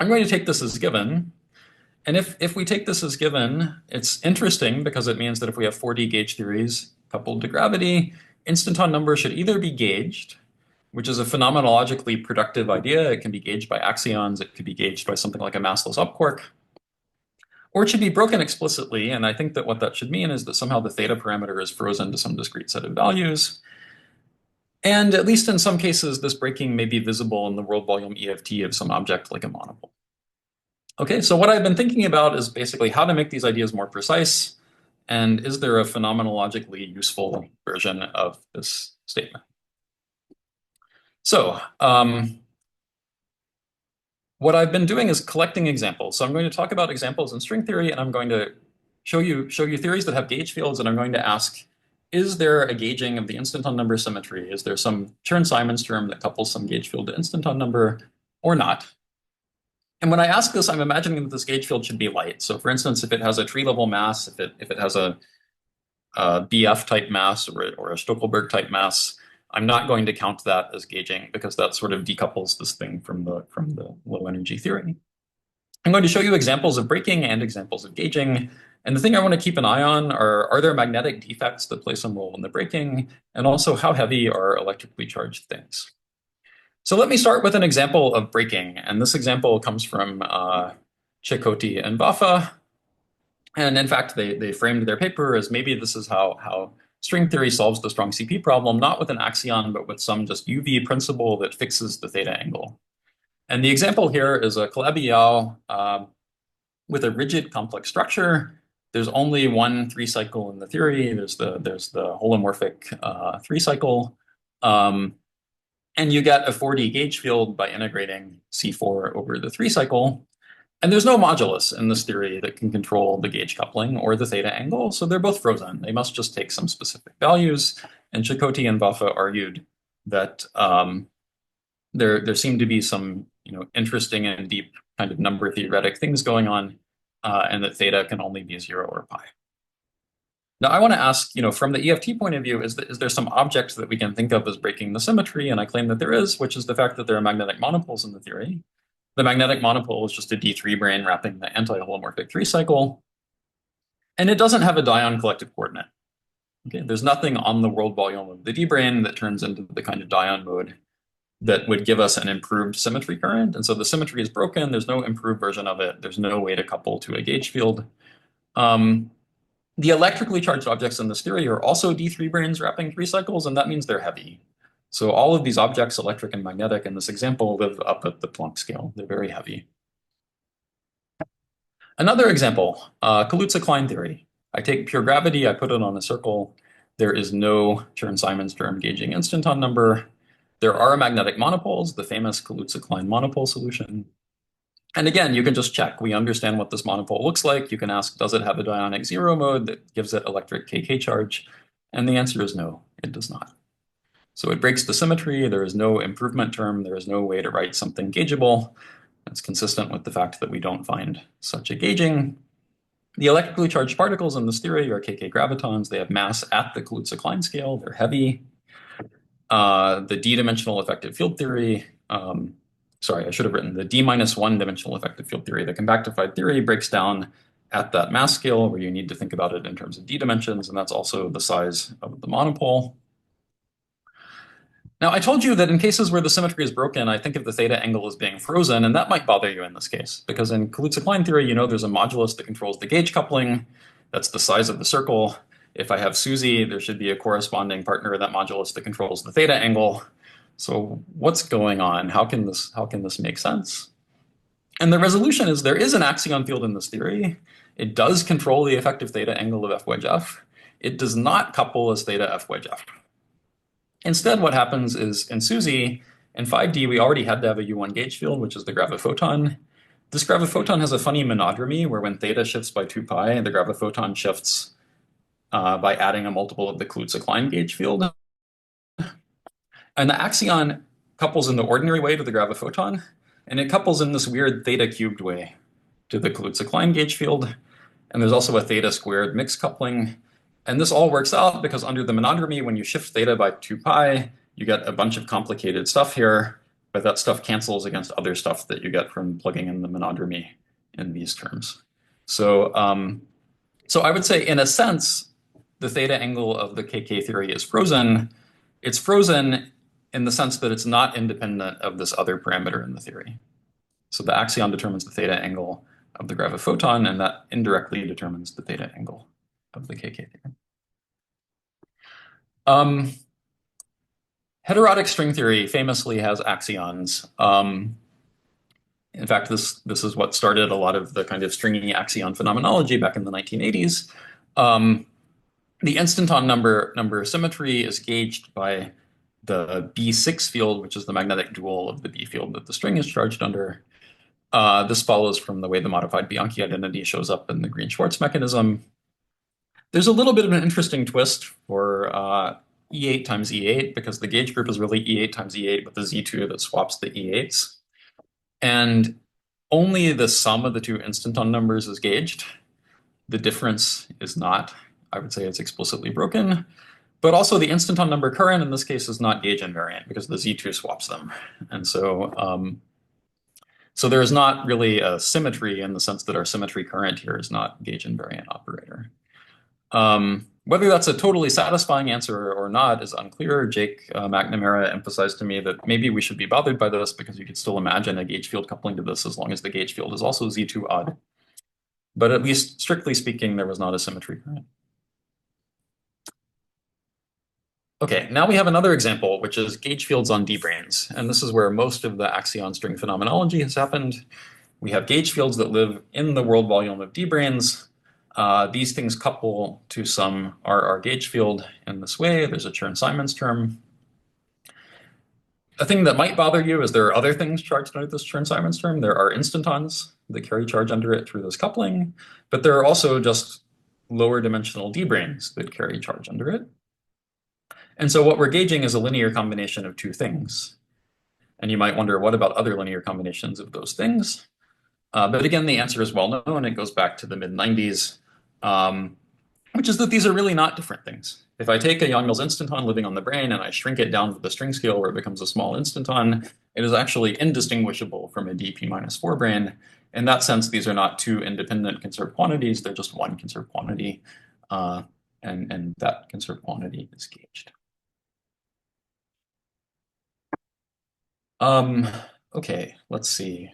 going to take this as given. And if we take this as given, it's interesting because it means that if we have 4D gauge theories coupled to gravity, instanton number should either be gauged, which is a phenomenologically productive idea. It can be gauged by axions. It could be gauged by something like a massless upquark. Or it should be broken explicitly. And I think that what that should mean is that somehow the theta parameter is frozen to some discrete set of values. And at least in some cases, this breaking may be visible in the world volume EFT of some object like a monopole. Okay, so what I've been thinking about is basically how to make these ideas more precise. And is there a phenomenologically useful version of this statement? So what I've been doing is collecting examples. So I'm going to talk about examples in string theory, and I'm going to show you theories that have gauge fields, and I'm going to ask, is there a gauging of the instanton number symmetry? Is there some Chern-Simons term that couples some gauge field to instanton number or not? And when I ask this, I'm imagining that this gauge field should be light. So for instance, if it has a tree level mass, if it has a BF type mass or a Stockelberg type mass, I'm not going to count that as gauging because that sort of decouples this thing from the low energy theory. I'm going to show you examples of breaking and examples of gauging. And the thing I want to keep an eye on are there magnetic defects that play some role in the breaking? And also how heavy are electrically charged things? So let me start with an example of breaking. And this example comes from Chakotay and Vafa. And in fact, they framed their paper as maybe this is how string theory solves the strong CP problem, not with an axion, but with some just UV principle that fixes the theta angle. And the example here is a Calabi-Yau with a rigid complex structure. There's only one 3-cycle in the theory. There's the holomorphic 3-cycle. And you get a 4D gauge field by integrating C4 over the 3-cycle. And there's no modulus in this theory that can control the gauge coupling or the theta angle, so they're both frozen. They must just take some specific values. And Chakotay and Vafa argued that there seemed to be some interesting and deep kind of number theoretic things going on, and that theta can only be 0 or pi. Now, I want to ask, from the EFT point of view, is there some object that we can think of as breaking the symmetry? And I claim that there is, which is the fact that there are magnetic monopoles in the theory. The magnetic monopole is just a D3 brane wrapping the anti-holomorphic 3-cycle. And it doesn't have a dion collective coordinate. Okay, there's nothing on the world volume of the D brane that turns into the kind of dion mode that would give us an improved symmetry current. And so the symmetry is broken. There's no improved version of it. There's no way to couple to a gauge field. The electrically charged objects in this theory are also D3 branes wrapping 3-cycles, and that means they're heavy. So all of these objects, electric and magnetic, in this example, live up at the Planck scale. They're very heavy. Another example, Kaluza-Klein theory. I take pure gravity, I put it on a circle. There is no Chern-Simons term gauging instanton number. There are magnetic monopoles, the famous Kaluza-Klein monopole solution. And again, you can just check. We understand what this monopole looks like. You can ask, does it have a dionic 0 mode that gives it electric KK charge? And the answer is no, it does not. So it breaks the symmetry. There is no improvement term. There is no way to write something gaugeable. That's consistent with the fact that we don't find such a gauging. The electrically charged particles in this theory are KK gravitons. They have mass at the Kaluza-Klein scale. They're heavy. The D-dimensional effective field theory, sorry, I should have written the D-1 dimensional effective field theory. The compactified theory breaks down at that mass scale where you need to think about it in terms of D dimensions, and that's also the size of the monopole. Now, I told you that in cases where the symmetry is broken, I think of the theta angle as being frozen, and that might bother you in this case, because in Kaluza-Klein theory, you know there's a modulus that controls the gauge coupling. That's the size of the circle. If I have Susie, there should be a corresponding partner of that modulus that controls the theta angle. So what's going on? How can this make sense? And the resolution is there is an axion field in this theory. It does control the effective theta angle of F wedge F. It does not couple as theta F wedge F. Instead, what happens is in SUSY, in 5D, we already had to have a U1 gauge field, which is the graviphoton. This graviphoton has a funny monodromy where when theta shifts by 2 pi, the graviphoton shifts by adding a multiple of the Kaluza-Klein gauge field. And the axion couples in the ordinary way to the graviphoton, and it couples in this weird theta cubed way to the Kaluza-Klein gauge field. And there's also a theta squared mixed coupling. And this all works out because under the monodromy, when you shift theta by 2 pi, you get a bunch of complicated stuff here, but that stuff cancels against other stuff that you get from plugging in the monodromy in these terms. So, so I would say, in a sense, the theta angle of the KK theory is frozen. It's frozen in the sense that it's not independent of this other parameter in the theory. So the axion determines the theta angle of the graviphoton, and that indirectly determines the theta angle of the KK theory. Heterotic string theory famously has axions. In fact, this is what started a lot of the kind of stringy axion phenomenology back in the 1980s. The instanton number symmetry is gauged by the B6 field, which is the magnetic dual of the B field that the string is charged under. This follows from the way the modified Bianchi identity shows up in the Green-Schwarz mechanism. There's a little bit of an interesting twist for E8 times E8 because the gauge group is really E8 times E8 with the Z2 that swaps the E8s. And only the sum of the two instanton numbers is gauged. The difference is not. I would say it's explicitly broken. But also the instanton number current in this case is not gauge invariant because the Z2 swaps them. And so, so there is not really a symmetry in the sense that our symmetry current here is not gauge invariant operator. Whether that's a totally satisfying answer or not is unclear. Jake McNamara emphasized to me that maybe we should be bothered by this because you could still imagine a gauge field coupling to this as long as the gauge field is also Z2 odd. But at least strictly speaking, there was not a symmetry current. Okay, now we have another example, which is gauge fields on D-branes. And this is where most of the axion string phenomenology has happened. We have gauge fields that live in the world volume of D-branes. These things couple to some RR gauge field in this way. There's a Chern-Simons term. A thing that might bother you is there are other things charged under this Chern-Simons term. There are instantons that carry charge under it through this coupling, but there are also just lower dimensional D-branes that carry charge under it. And so what we're gauging is a linear combination of two things. And you might wonder, what about other linear combinations of those things? But again, the answer is well known. It goes back to the mid-90s, which is that these are really not different things. If I take a Yang-Mills instanton living on the brane and I shrink it down to the string scale where it becomes a small instanton, it is actually indistinguishable from a dp-4 brane. In that sense, these are not two independent conserved quantities. They're just one conserved quantity, and that conserved quantity is gauged. Okay, let's see.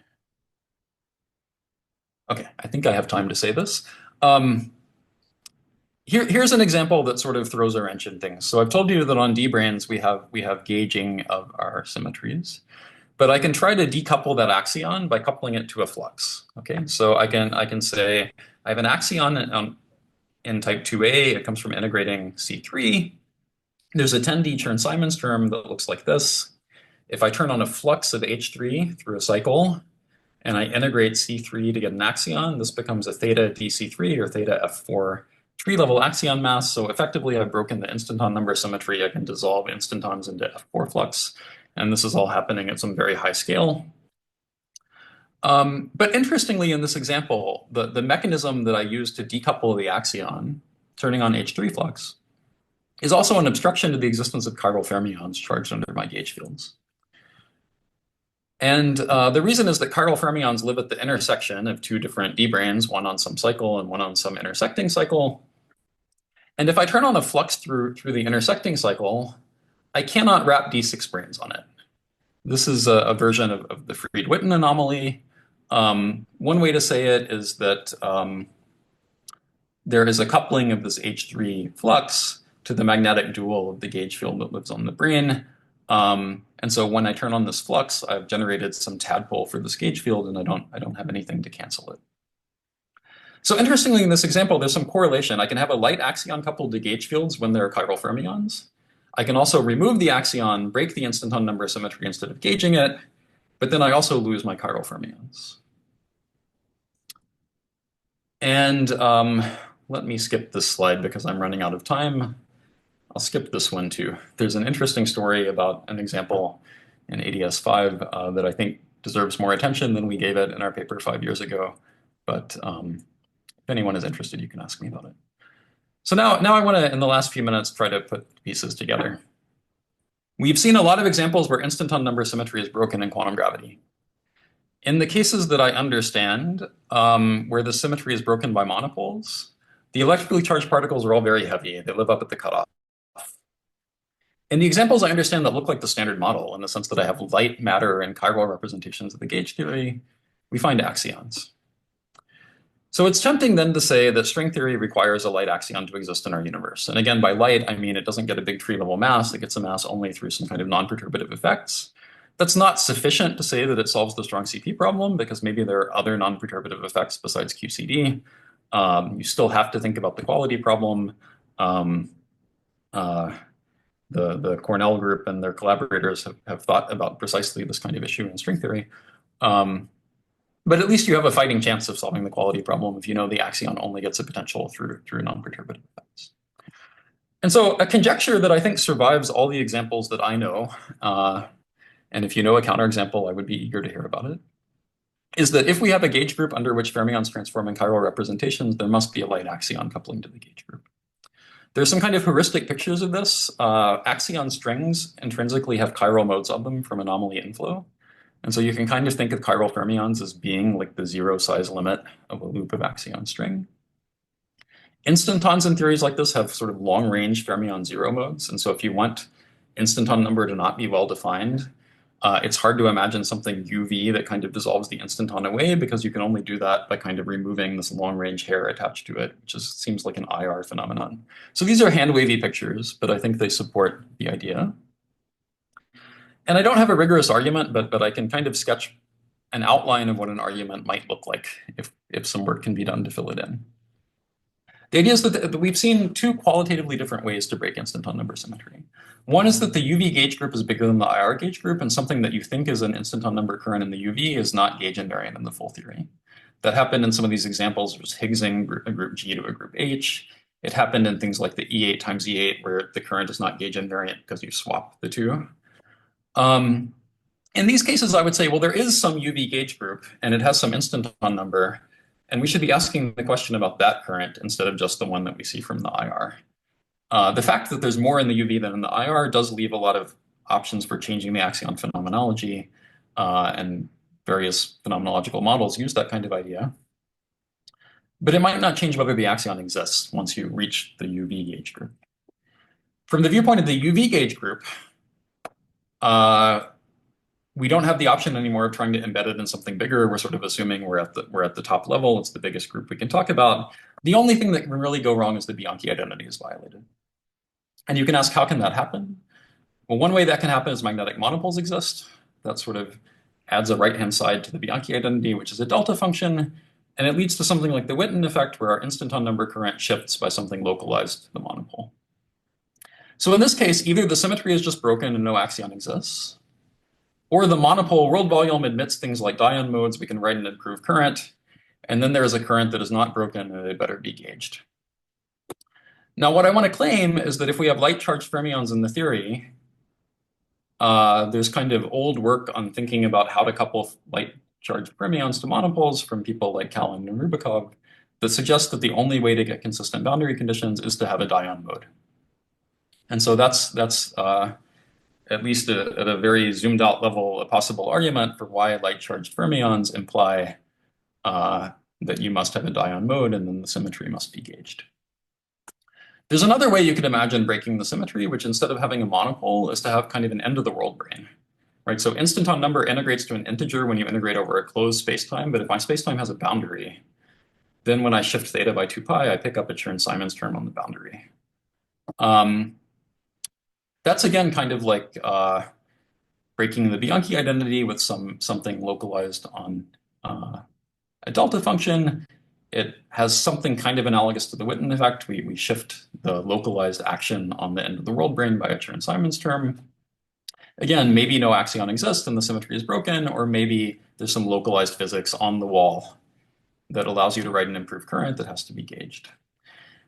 Okay, I think I have time to say this. Here's an example that sort of throws a wrench in things. So I've told you that on D-branes we have gauging of our symmetries, but I can try to decouple that axion by coupling it to a flux. Okay, so I can say I have an axion in type 2a. It comes from integrating C3. There's a 10D Chern-Simons term that looks like this. If I turn on a flux of H3 through a cycle, and I integrate C3 to get an axion, this becomes a theta dC3 or theta F4 tree-level axion mass. So effectively, I've broken the instanton number symmetry. I can dissolve instantons into F4 flux. And this is all happening at some very high scale. But interestingly, in this example, the mechanism that I use to decouple the axion, turning on H3 flux, is also an obstruction to the existence of chiral fermions charged under my gauge fields. And the reason is that chiral fermions live at the intersection of two different D-branes, one on some cycle and one on some intersecting cycle. And if I turn on a flux through the intersecting cycle, I cannot wrap d6 branes on it. This is a version of the Fried-Witten anomaly. One way to say it is that there is a coupling of this H3 flux to the magnetic dual of the gauge field that lives on the brane. And so when I turn on this flux, I've generated some tadpole for this gauge field, and I don't have anything to cancel it. So interestingly, in this example, there's some correlation. I can have a light axion coupled to gauge fields when there are chiral fermions. I can also remove the axion, break the instanton number symmetry instead of gauging it, but then I also lose my chiral fermions. And let me skip this slide because I'm running out of time. I'll skip this one too. There's an interesting story about an example in ADS5 that I think deserves more attention than we gave it in our paper 5 years ago. But if anyone is interested, you can ask me about it. So now I want to, in the last few minutes, try to put pieces together. We've seen a lot of examples where instanton number symmetry is broken in quantum gravity. In the cases that I understand, where the symmetry is broken by monopoles, the electrically charged particles are all very heavy. They live up at the cutoff. In the examples I understand that look like the standard model, in the sense that I have light, matter, and chiral representations of the gauge theory, we find axions. So it's tempting then to say that string theory requires a light axion to exist in our universe. And again, by light, I mean it doesn't get a big tree level mass. It gets a mass only through some kind of non-perturbative effects. That's not sufficient to say that it solves the strong CP problem, because maybe there are other non-perturbative effects besides QCD. You still have to think about the quality problem. The Cornell group and their collaborators have thought about precisely this kind of issue in string theory. But at least you have a fighting chance of solving the quality problem if you know the axion only gets a potential through non-perturbative effects. And so a conjecture that I think survives all the examples that I know, and if you know a counterexample, I would be eager to hear about it, is that if we have a gauge group under which fermions transform in chiral representations, there must be a light axion coupling to the gauge group. There's some kind of heuristic pictures of this. Axion strings intrinsically have chiral modes of them from anomaly inflow. And so you can kind of think of chiral fermions as being like the zero size limit of a loop of axion string. Instantons in theories like this have sort of long range fermion zero modes. And so if you want instanton number to not be well defined, it's hard to imagine something UV that kind of dissolves the instanton away, because you can only do that by kind of removing this long range hair attached to it, which seems like an IR phenomenon. So these are hand wavy pictures, but I think they support the idea. And I don't have a rigorous argument, but I can kind of sketch an outline of what an argument might look like if some work can be done to fill it in. The idea is that we've seen two qualitatively different ways to break instanton number symmetry. One is that the UV gauge group is bigger than the IR gauge group, and something that you think is an instanton number current in the UV is not gauge invariant in the full theory. That happened in some of these examples. It was Higgsing a group G to a group H. It happened in things like the E8 times E8, where the current is not gauge invariant because you swap the two. In these cases, I would say, well, there is some UV gauge group, and it has some instanton number, and we should be asking the question about that current instead of just the one that we see from the IR. The fact that there's more in the UV than in the IR does leave a lot of options for changing the axion phenomenology, and various phenomenological models use that kind of idea. But it might not change whether the axion exists once you reach the UV gauge group. From the viewpoint of the UV gauge group, we don't have the option anymore of trying to embed it in something bigger. We're sort of assuming we're at the top level. It's the biggest group we can talk about. The only thing that can really go wrong is the Bianchi identity is violated. And you can ask, how can that happen? Well, one way that can happen is magnetic monopoles exist. That sort of adds a right-hand side to the Bianchi identity, which is a delta function. And it leads to something like the Witten effect, where our instanton number current shifts by something localized to the monopole. So in this case, either the symmetry is just broken and no axion exists, or the monopole world volume admits things like Dion modes. We can write an improved current, and then there is a current that is not broken and it better be gauged. Now, what I want to claim is that if we have light charged fermions in the theory, there's kind of old work on thinking about how to couple light charged fermions to monopoles from people like Callan and Rubikov that suggests that the only way to get consistent boundary conditions is to have a Dion mode. And so that's at least at a very zoomed out level, a possible argument for why light charged fermions imply that you must have a Dion mode, and then the symmetry must be gauged. There's another way you could imagine breaking the symmetry, which instead of having a monopole is to have kind of an end of the world brane. Right, so instanton number integrates to an integer when you integrate over a closed spacetime, but if my spacetime has a boundary, then when I shift theta by 2 pi, I pick up a Chern-Simons term on the boundary. That's again kind of like breaking the Bianchi identity with something localized on a delta function. It has something kind of analogous to the Witten effect. We shift the localized action on the end of the world brane by a Chern-Simons term. Again, maybe no axion exists and the symmetry is broken, or maybe there's some localized physics on the wall that allows you to write an improved current that has to be gauged.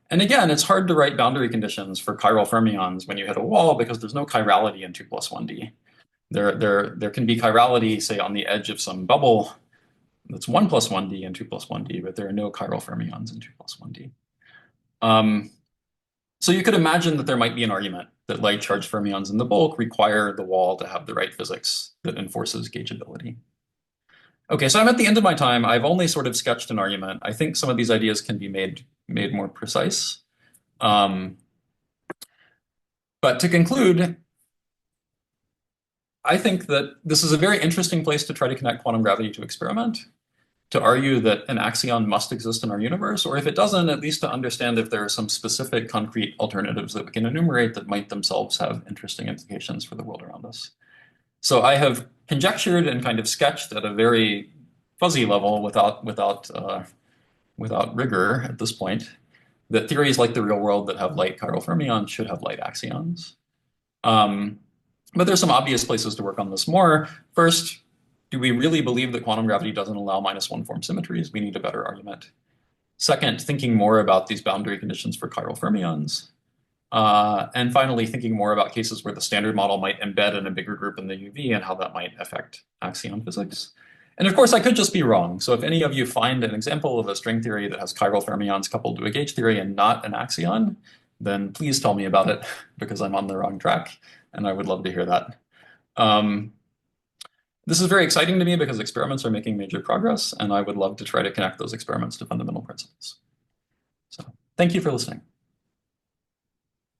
And again, it's hard to write boundary conditions for chiral fermions when you hit a wall because there's no chirality in 2 plus 1D. There can be chirality, say, on the edge of some bubble that's 1 plus 1D and 2 plus 1D, but there are no chiral fermions in 2 plus 1D. So you could imagine that there might be an argument that light charged fermions in the bulk require the wall to have the right physics that enforces gaugeability. Okay, so I'm at the end of my time. I've only sort of sketched an argument. I think some of these ideas can be made more precise. But to conclude, I think that this is a very interesting place to try to connect quantum gravity to experiment, to argue that an axion must exist in our universe, or if it doesn't, at least to understand if there are some specific concrete alternatives that we can enumerate that might themselves have interesting implications for the world around us. So I have conjectured and kind of sketched at a very fuzzy level without rigor at this point that theories like the real world that have light chiral fermions should have light axions. But there's some obvious places to work on this more. First, do we really believe that quantum gravity doesn't allow -1 form symmetries? We need a better argument. Second, thinking more about these boundary conditions for chiral fermions. And finally, thinking more about cases where the standard model might embed in a bigger group in the UV and how that might affect axion physics. And of course, I could just be wrong. So if any of you find an example of a string theory that has chiral fermions coupled to a gauge theory and not an axion, then please tell me about it because I'm on the wrong track, and I would love to hear that. This is very exciting to me because experiments are making major progress, and I would love to try to connect those experiments to fundamental principles. So thank you for listening.